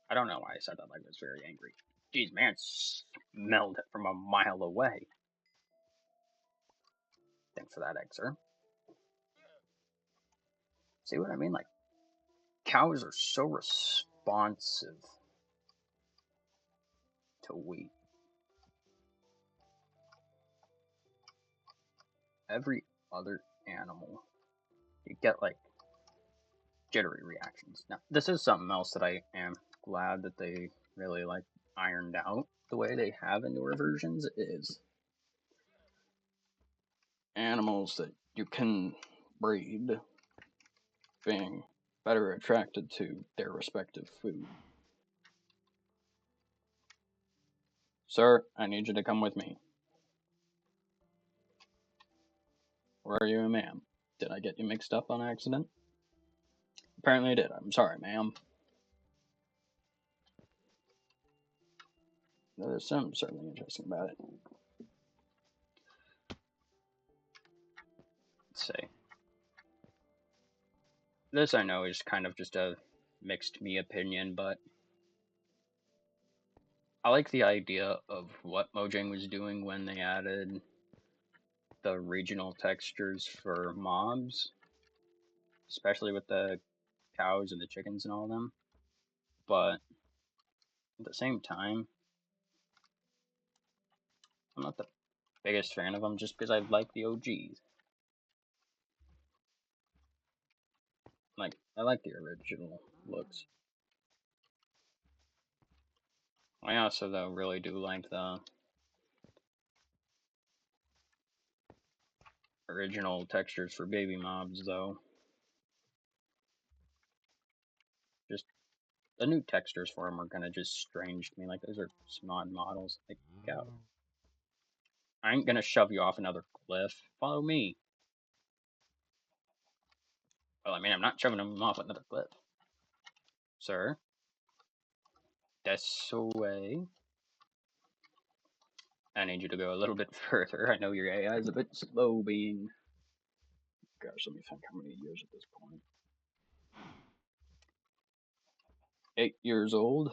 I don't know why I said that like I was very angry. Jeez, man, smelled it from a mile away. Thanks for that egg, sir. See what I mean? Like, cows are so responsive to wheat. Every other animal, you get like jittery reactions. Now, this is something else that I am glad that they really like ironed out the way they have in newer versions is animals that you can breed being better attracted to their respective food. Sir, I need you to come with me. Where are you, ma'am? Did I get you mixed up on accident? Apparently I did. I'm sorry, ma'am. There's something certainly interesting about it. Let's see. This I know is kind of just a mixed me opinion, but I like the idea of what Mojang was doing when they added the regional textures for mobs, especially with the cows and the chickens and all of them. But at the same time, I'm not the biggest fan of them just because I like the OGs. Like, I like the original looks. I also, though, really do like the original textures for baby mobs, though. Just the new textures for them are kind of just strange to me. Like, those are smod models. Like, go. I ain't gonna shove you off another cliff. Follow me. Well, I mean, I'm not shoving him off another cliff. Sir? This way. I need you to go a little bit further. I know your AI is a bit slow being. Gosh, let me think how many years at this point. 8 years old.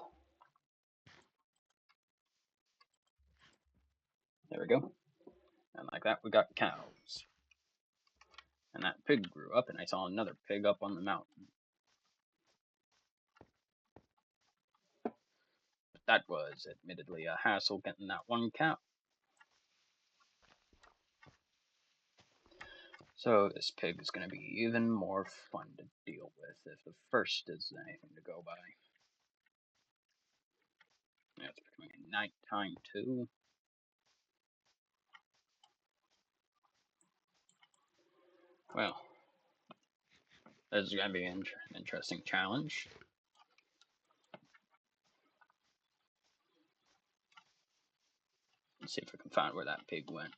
There we go. And like that, we got cows. And that pig grew up, and I saw another pig up on the mountain. But that was admittedly a hassle getting that one cow. So this pig is going to be even more fun to deal with if the first is anything to go by. Yeah, it's becoming nighttime too. Well, this is going to be an interesting challenge. Let's see if we can find where that pig went.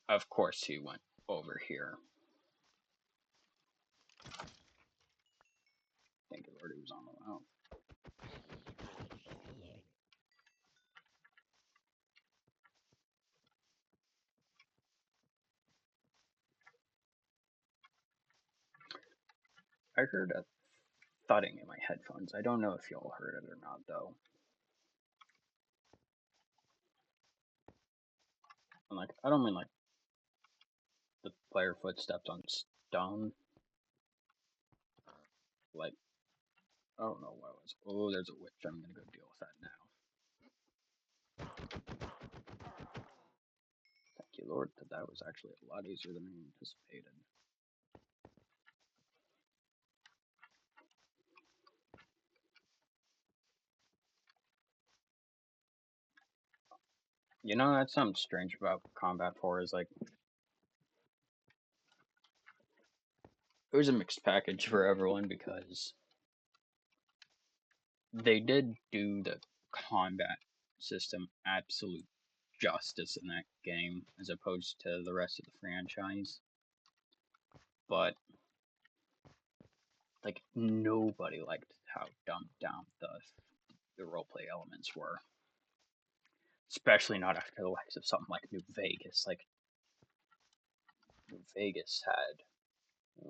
Of course he went over here. Thank you, Lord, he was on the route. I heard a thudding in my headphones. I don't know if y'all heard it or not, though. And like, I don't mean like the player footsteps on stone. Like, I don't know what it was. Oh, there's a witch. I'm gonna go deal with that now. Thank you, Lord, that was actually a lot easier than I anticipated. You know, that's something strange about Combat 4 is like, it was a mixed package for everyone because they did do the combat system absolute justice in that game as opposed to the rest of the franchise. But like nobody liked how dumbed down the roleplay elements were. Especially not after the likes of something like New Vegas. Like New Vegas had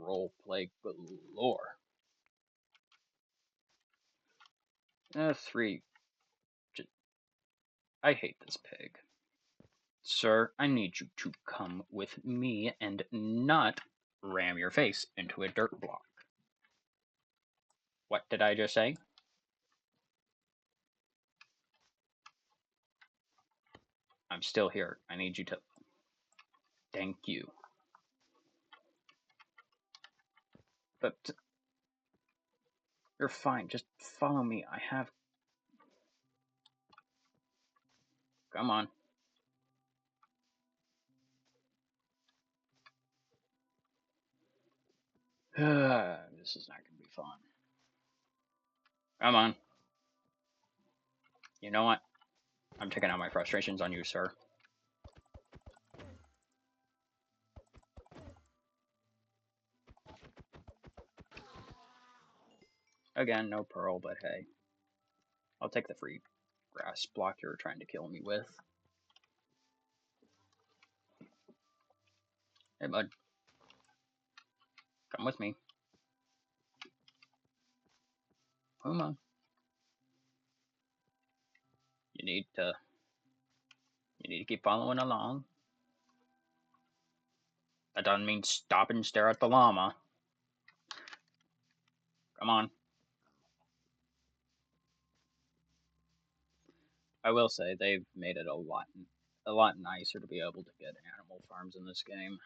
roleplay galore. 3. I hate this pig. Sir, I need you to come with me and not ram your face into a dirt block. What did I just say? I'm still here. I need you to... Thank you. But... You're fine. Just follow me. I have... Come on. This is not going to be fun. Come on. You know what? I'm taking out my frustrations on you, sir. Again, no pearl, but hey. I'll take the free grass block you were trying to kill me with. Hey, bud. Come with me. Come on. You need to keep following along. That doesn't mean stop and stare at the llama. Come on. I will say they've made it a lot nicer to be able to get animal farms in this game.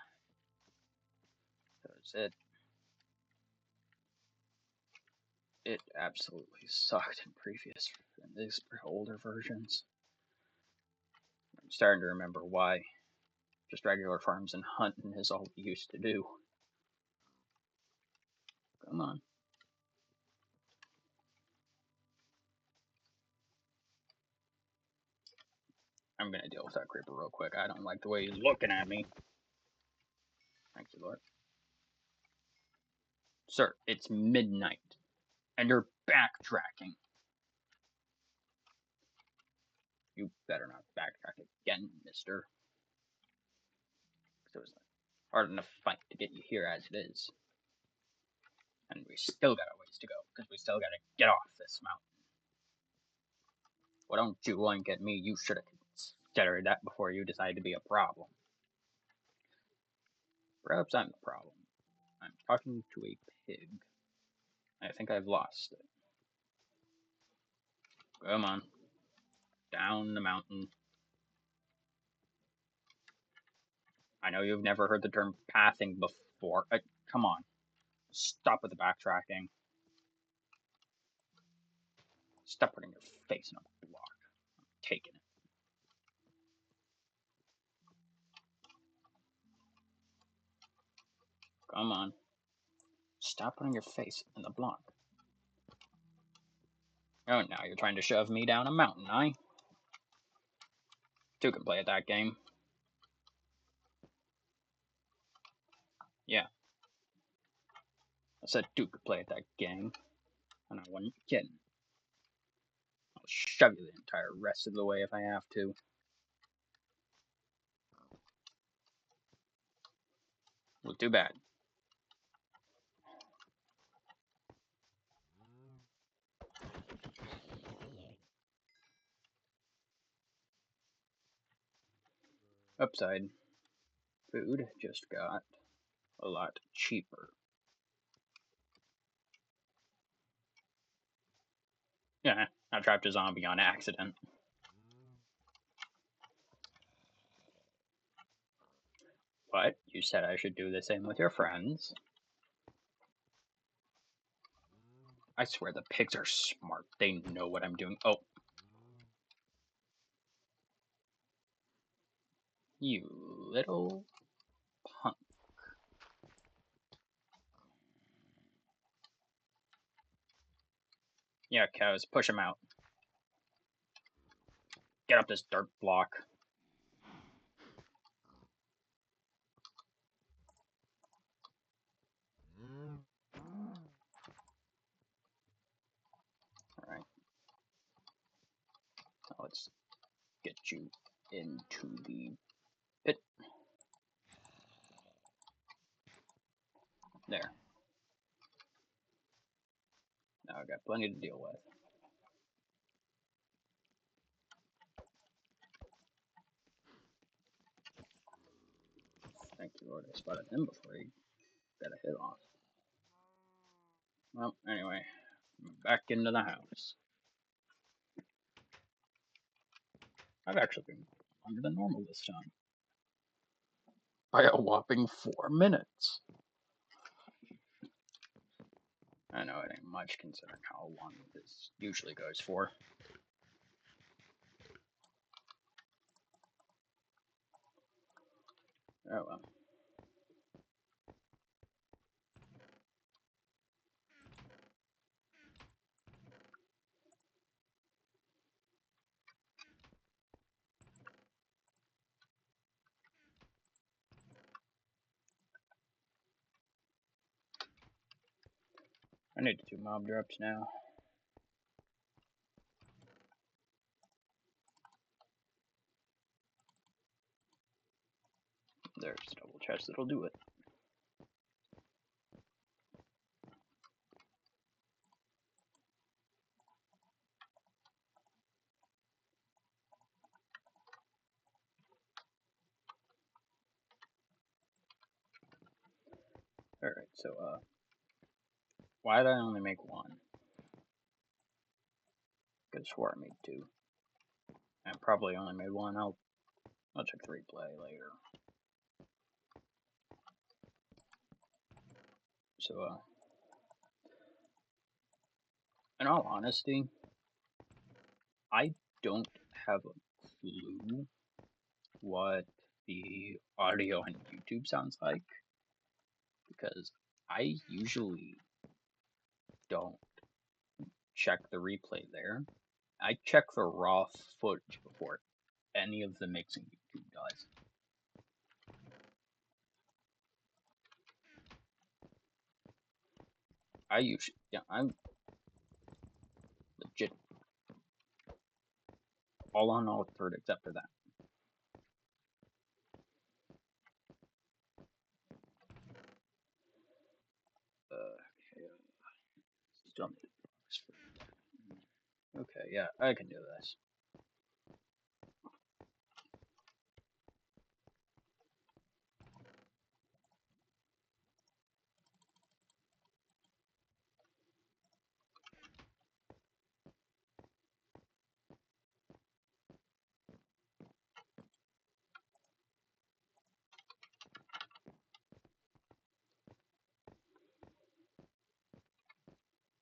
Because it absolutely sucked in these older versions. I'm starting to remember why just regular farms and hunting is all we used to do. Come on. I'm gonna deal with that creeper real quick. I don't like the way he's looking at me. Thank you, Lord. Sir, it's midnight, and you're backtracking. You better not backtrack again, mister. It was hard enough fight to get you here as it is. And we still got a ways to go, because we still gotta get off this mountain. Well, don't you look at me. You should have considered that before you decided to be a problem. Perhaps I'm the problem. I'm talking to a pig. I think I've lost it. Come on. Down the mountain. I know you've never heard the term pathing before. Come on. Stop with the backtracking. Stop putting your face in a block. I'm taking it. Come on. Stop putting your face in the block. Oh, now you're trying to shove me down a mountain, eh? Two can play at that game. Yeah. I said two could play at that game. And I wasn't kidding. I'll shove you the entire rest of the way if I have to. Well, too bad. Upside. Food just got a lot cheaper. Yeah, I trapped a zombie on accident. But you said I should do the same with your friends. I swear the pigs are smart. They know what I'm doing. Oh. You little punk. Yeah, cows, push him out. Get up this dirt block. Alright. Now let's get you into the pit. There. Now I've got plenty to deal with. Thank you, Lord. I spotted him before he got a hit off. Well, anyway, back into the house. I've actually been longer than normal this time. By a whopping 4 minutes. I know it ain't much considering how long this usually goes for. Oh well. I need to do mob drops now. There's a double chest that'll do it. Alright, so why did I only make one? Could have swore I made two. I probably only made one. I'll check the replay later. So, in all honesty, I don't have a clue what the audio on YouTube sounds like because I usually don't check the replay there. I check for raw footage before any of the mixing YouTube does. I'm legit all on all third except for that. Okay, still need for okay, yeah, I can do this.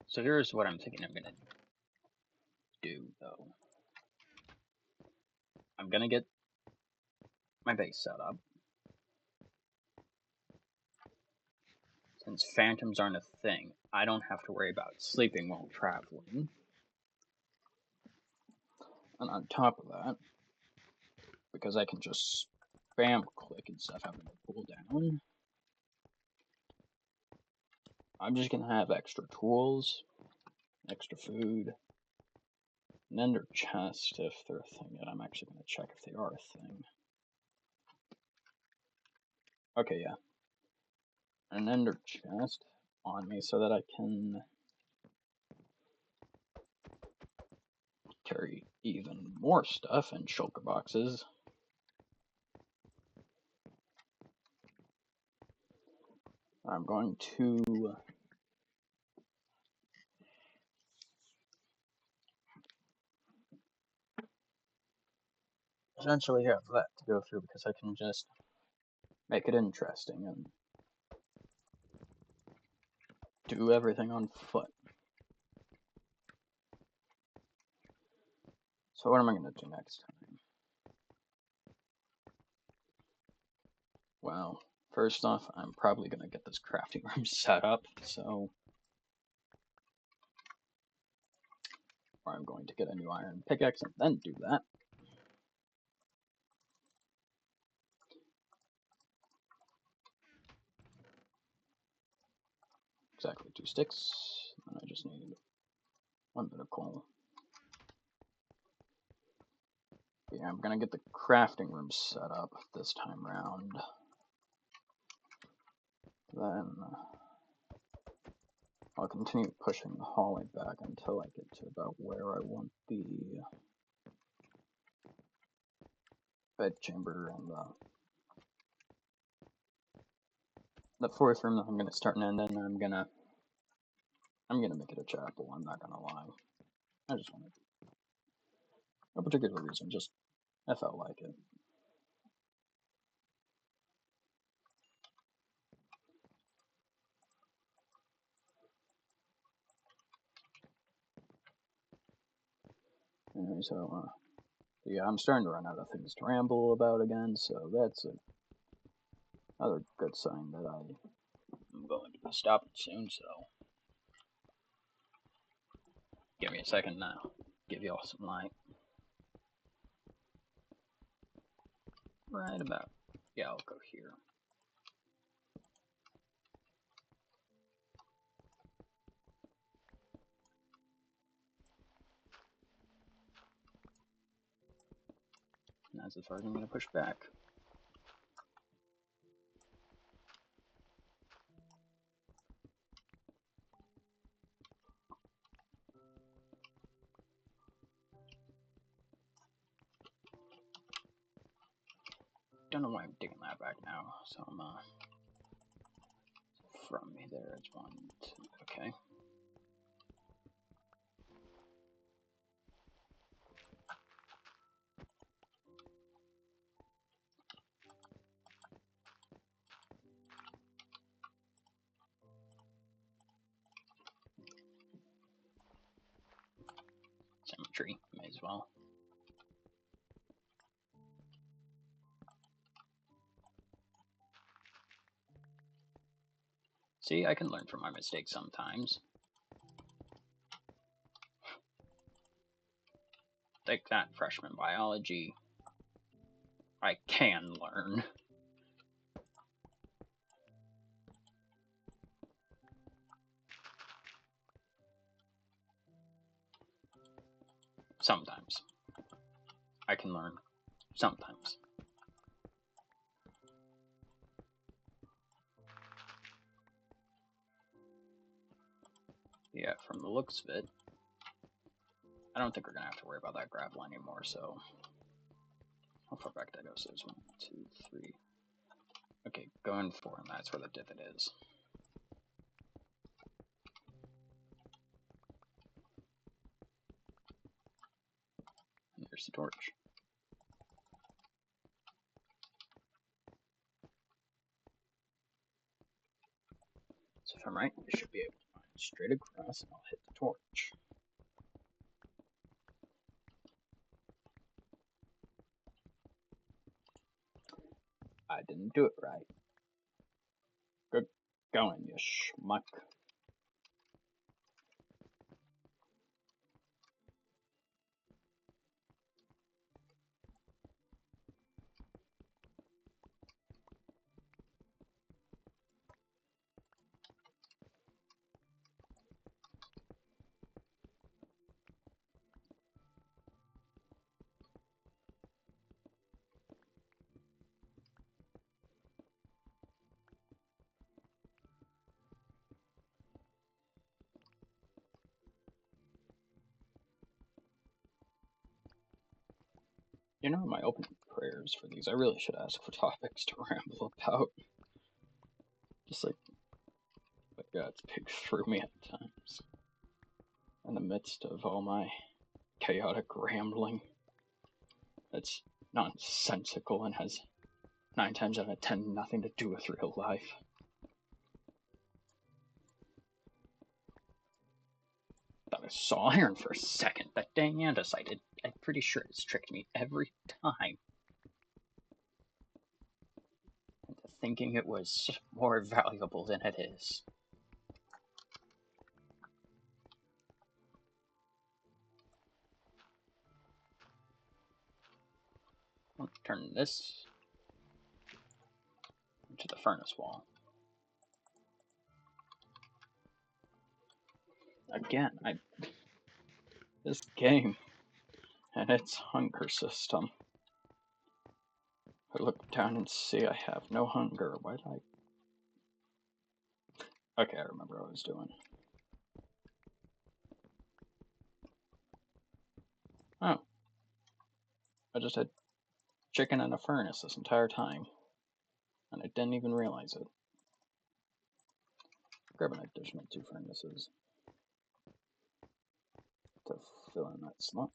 So here's what I'm thinking I'm gonna do though. I'm gonna get my base set up. Since phantoms aren't a thing, I don't have to worry about sleeping while traveling. And on top of that, because I can just spam click instead of having to pull down, I'm just gonna have extra tools, extra food, an ender chest if they're a thing, and I'm actually gonna check if they are a thing. Okay, yeah. An ender chest on me so that I can carry even more stuff in shulker boxes. I'm going to essentially have that to go through because I can just make it interesting and do everything on foot. So what am I going to do next time? Well, first off, I'm probably going to get this crafting room set up, so I'm going to get a new iron pickaxe and then do that. Exactly 2 sticks, and I just need 1 bit of coal. But yeah, I'm going to get the crafting room set up this time round. Then I'll continue pushing the hallway back until I get to about where I want the bed chamber and the 4th room that I'm gonna start, and then I'm gonna make it a chapel. I'm not gonna lie. I just wanted no particular reason, just I felt like it. Anyway, so yeah, I'm starting to run out of things to ramble about again, so that's another good sign that I'm going to be stopping soon. So give me a second now. Give you all some light. Right about, yeah, I'll go here. And that's as far as I'm going to push back. Don't know why I'm digging that back now. So I'm from me there. It's 1, 2. Okay. tree. May as well. See, I can learn from my mistakes sometimes. Take that, freshman biology. I can learn. Sometimes. I can learn. Sometimes. Yeah, from the looks of it, I don't think we're gonna have to worry about that gravel anymore, so... How far back did I go? So there's 1, 2, 3. Okay, going 4, and that's where the divot is. And there's the torch. So if I'm right, I should be able to mine straight across, and I'll hit the torch. I didn't do it right. Good going, you schmuck. You know, in my opening prayers for these, I really should ask for topics to ramble about. Just like, but yeah, it's pig through me at times. In the midst of all my chaotic rambling, that's nonsensical and has 9 times out of 10 nothing to do with real life. Thought I saw iron for a second. That dang andesite, I'm pretty sure it's tricked me every time into thinking it was more valuable than it is. I'll turn this into the furnace wall. Again, this game and its hunger system. I look down and see I have no hunger. Why did I... Okay, I remember what I was doing. Oh. I just had chicken in a furnace this entire time. And I didn't even realize it. Grab an additional 2 furnaces to fill in that slot.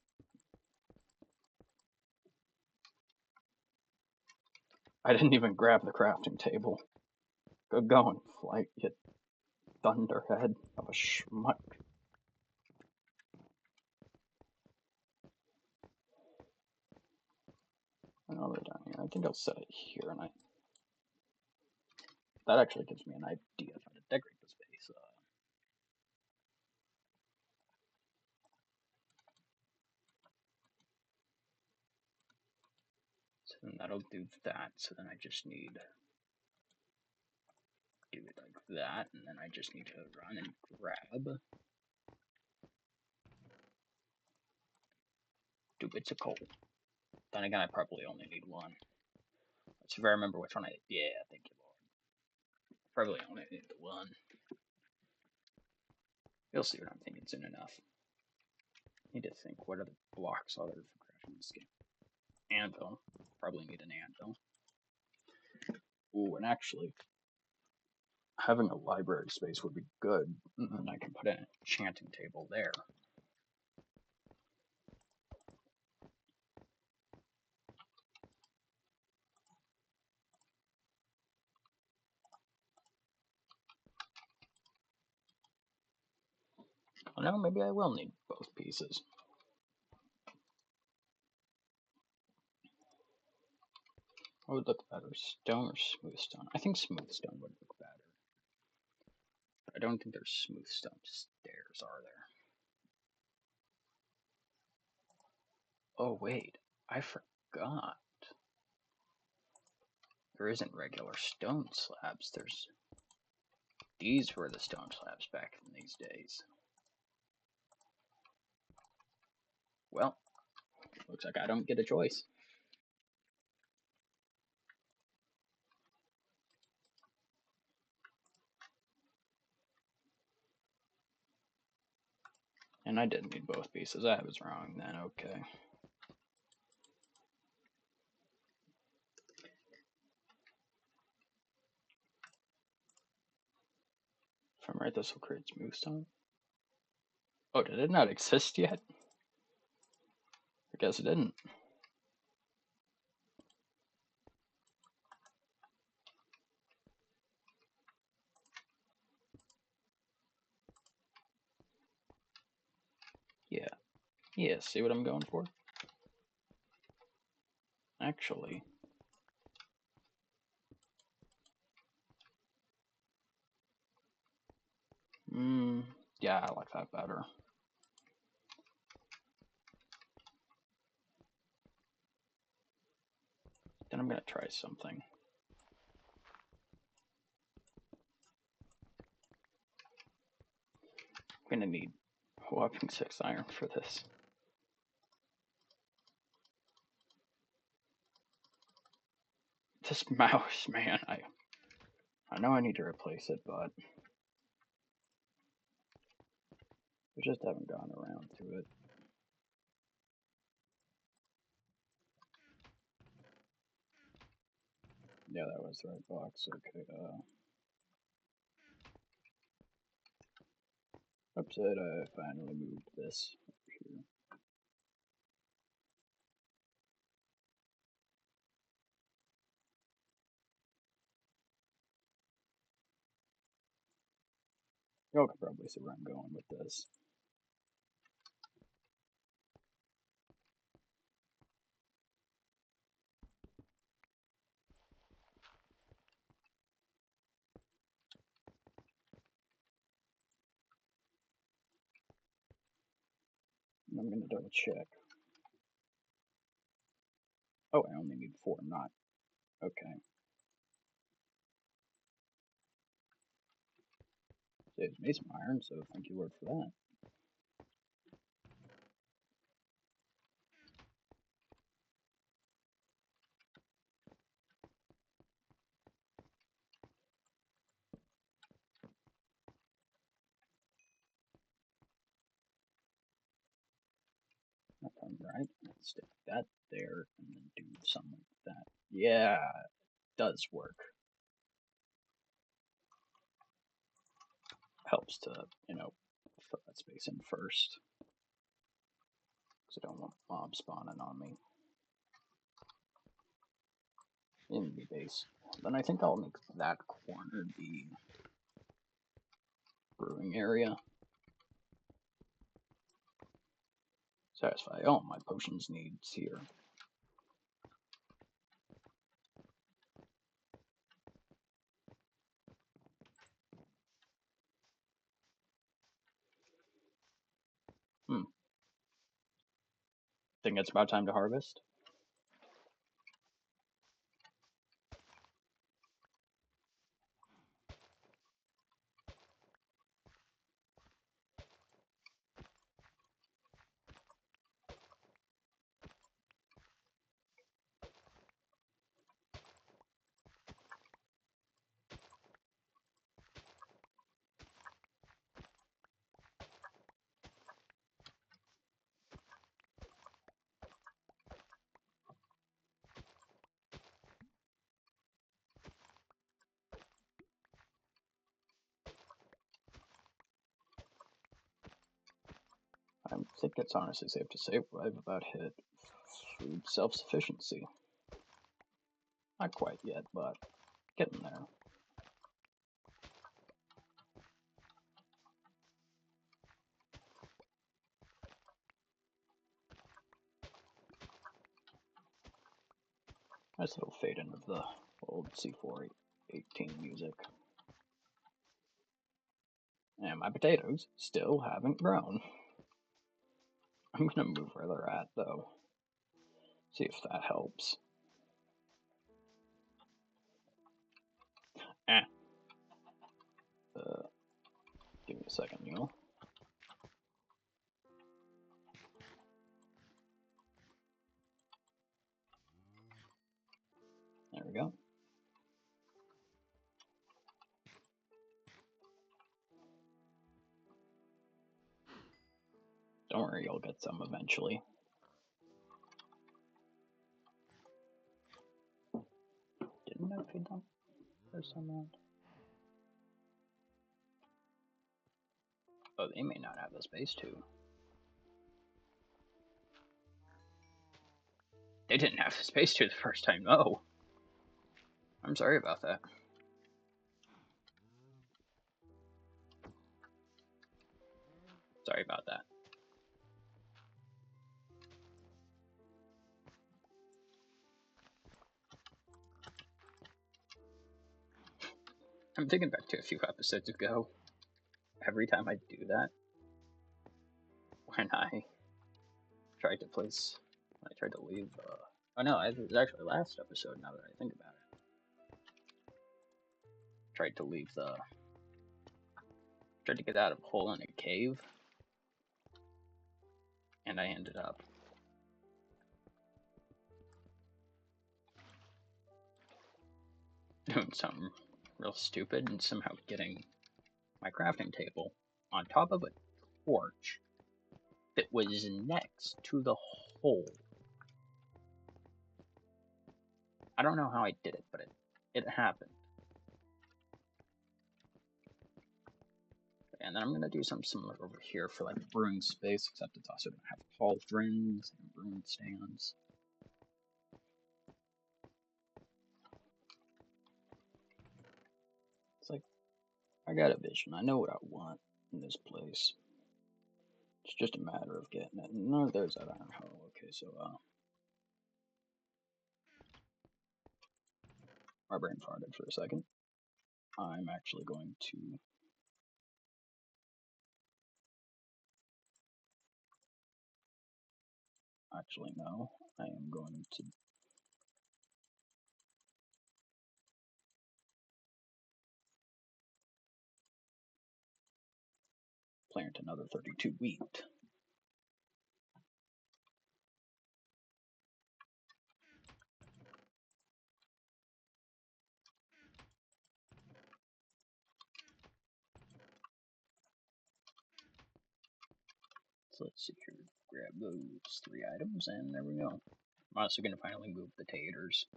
I didn't even grab the crafting table. Good going, Flight, you thunderhead of a schmuck. Another down here. I think I'll set it here, and that actually gives me an idea of how to decorate the space. So then that'll do that. So then I just need do it like that, and then I just need to run and grab 2 bits of coal. Then again, I probably only need 1. Let's see if I remember which one yeah, thank you, Lord. Probably only need the 1. You'll see what I'm thinking soon enough. Need to think, what other blocks are there for crafting this game? Anvil. Probably need an anvil. Ooh, and actually, having a library space would be good. And then I can put an enchanting table there. Well, no, maybe I will need both pieces. What would look better, stone or smooth stone? I think smooth stone would look better. I don't think there's smooth stone stairs, are there? Oh wait, I forgot. There isn't regular stone slabs. These were the stone slabs back in these days. Well, looks like I don't get a choice. And I didn't need both pieces. I was wrong then, okay. If I'm right, this will create smooth stone. Oh, did it not exist yet? I guess it didn't. Yeah. Yeah, see what I'm going for? Actually. Yeah, I like that better. Then I'm gonna try something. I'm gonna need a whopping 6 iron for this. This mouse, man, I know I need to replace it, but we just haven't gone around to it. Yeah, that was the right box. Okay, upset I finally moved this over here. Y'all can probably see where I'm going with this. And I'm gonna double check. Oh, I only need 4, not. Okay. Saves me some iron, so thank you, Lord, for that. If I'm right, let's stick that there and then do something like that. Yeah, it does work. Helps to, fill that space in first. Because I don't want mobs spawning on me. In the base. Then I think I'll make that corner the brewing area. Satisfy all my potions needs here. Think it's about time to harvest? I think it's honestly safe to say I've about hit food self-sufficiency. Not quite yet, but getting there. Nice little fade in of the old C418 music. And my potatoes still haven't grown. I'm gonna move where they're at though. See if that helps. Eh. Give me a second, Neil. There we go. Don't worry, you'll get some eventually. Didn't I feed them first time around? Oh, they may not have the space to. They didn't have the space to the first time, no. I'm sorry about that. Sorry about that. I'm thinking back to a few episodes ago. Every time I do that, when I tried to leave, oh no, it was actually last episode now that I think about it. Tried to get out of a hole in a cave, and I ended up doing something real stupid and somehow getting my crafting table on top of a torch that was next to the hole. I don't know how I did it, but it happened. And then I'm gonna do something similar over here for like brewing space, except it's also gonna have cauldrons and brewing stands. It's like, I got a vision. I know what I want in this place. It's just a matter of getting it. No, there's that iron hoe. Okay, so my brain farted for a second. I'm actually going to no. I am going to plant another 32 wheat. So let's see here. Grab those 3 items, and there we go. I'm also going to finally move the taters.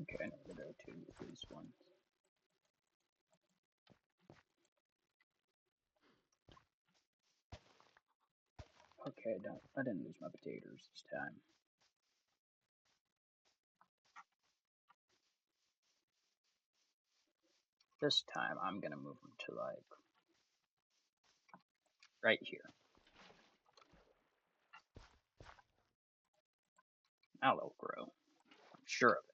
Okay, I know where to go to with these ones. Okay, I didn't lose my potatoes this time. This time I'm gonna move them to like right here. Now they'll grow. I'm sure of it.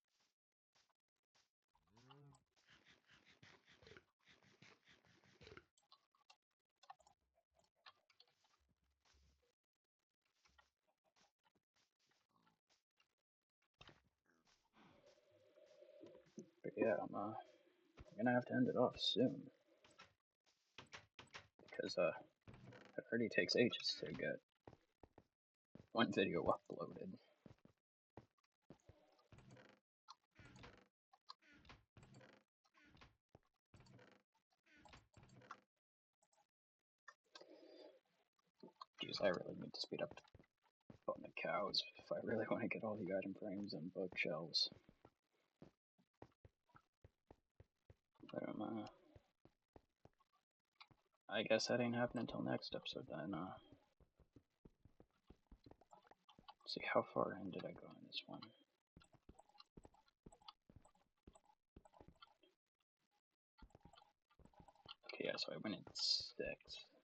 But yeah, I'm gonna have to end it off soon. because it already takes ages to get one video uploaded. Jeez, I really need to speed up on the cows if I really want to get all the item frames and bookshelves. But I guess that ain't happening until next episode then. Let's see, how far in did I go in this one? Okay, yeah, so I went in 6,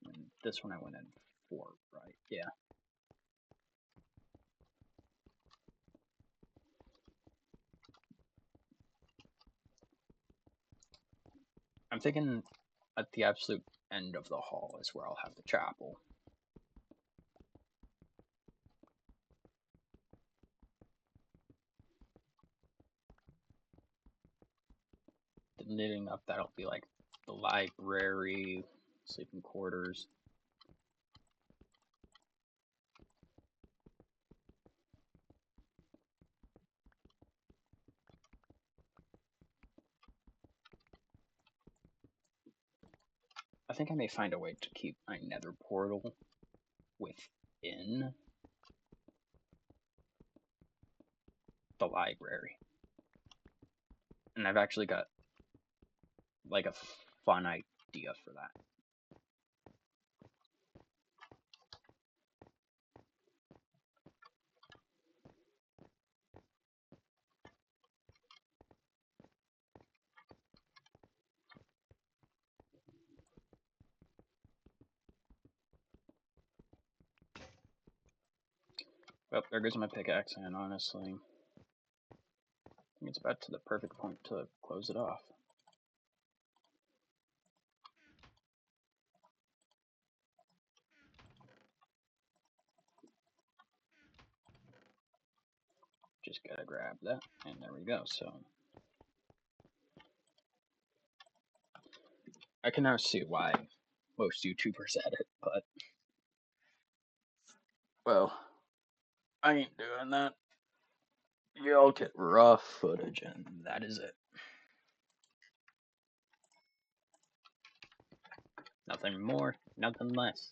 and this one I went in 4, right? Yeah. I'm thinking at the absolute end of the hall is where I'll have the chapel. Then leading up, that'll be like the library, sleeping quarters. I think I may find a way to keep my nether portal within the library. And I've actually got like a fun idea for that. Well, there goes my pickaxe, and honestly, I think it's about to the perfect point to close it off. Just gotta grab that, and there we go. So I can now see why most YouTubers edit, but well, I ain't doing that. Y'all get raw footage, and that is it. Nothing more, nothing less.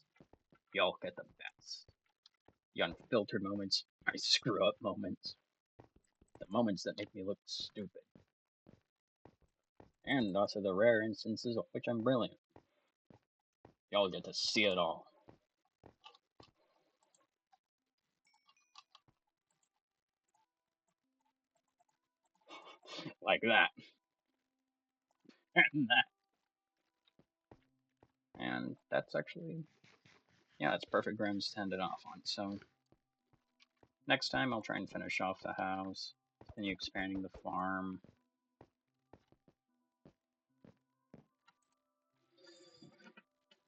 Y'all get the best. The unfiltered moments, my screw up moments, the moments that make me look stupid, and also the rare instances of which I'm brilliant. Y'all get to see it all. Like that. And that. And that's actually, yeah, it's perfect grounds to end it off on. So, next time I'll try and finish off the house, continue expanding the farm.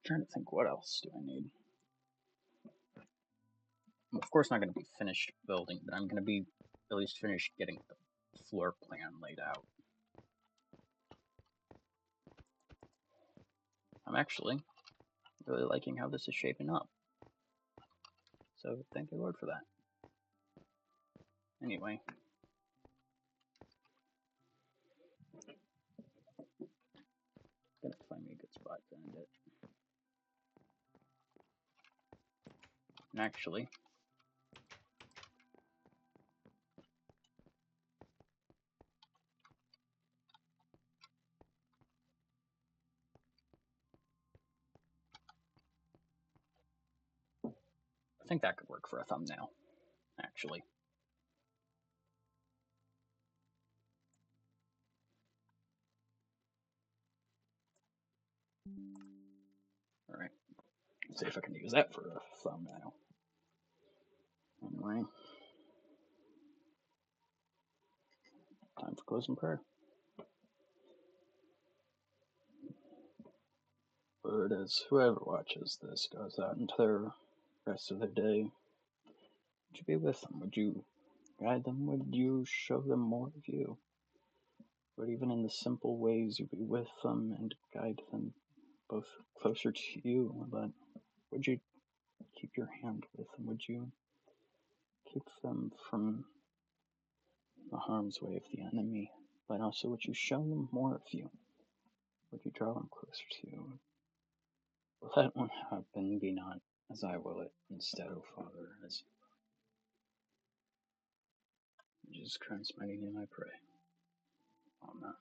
Trying to think, what else do I need? I'm of course not going to be finished building, but I'm going to be at least finished getting the floor plan laid out. I'm actually really liking how this is shaping up. So thank you, Lord, for that. Anyway. Gonna find me a good spot to end it. And actually, I think that could work for a thumbnail, actually. Alright, see if I can use that for a thumbnail. Anyway, time for closing prayer. Lord, as whoever watches this goes out into their rest of their day, would you be with them? Would you guide them? Would you show them more of you? But even in the simple ways, you be with them and guide them both closer to you, but would you keep your hand with them? Would you keep them from the harm's way of the enemy? But also, would you show them more of you? Would you draw them closer to you? Let what happen be not as I will it, instead, O Father, as in Jesus Christ's mighty name I pray. Amen.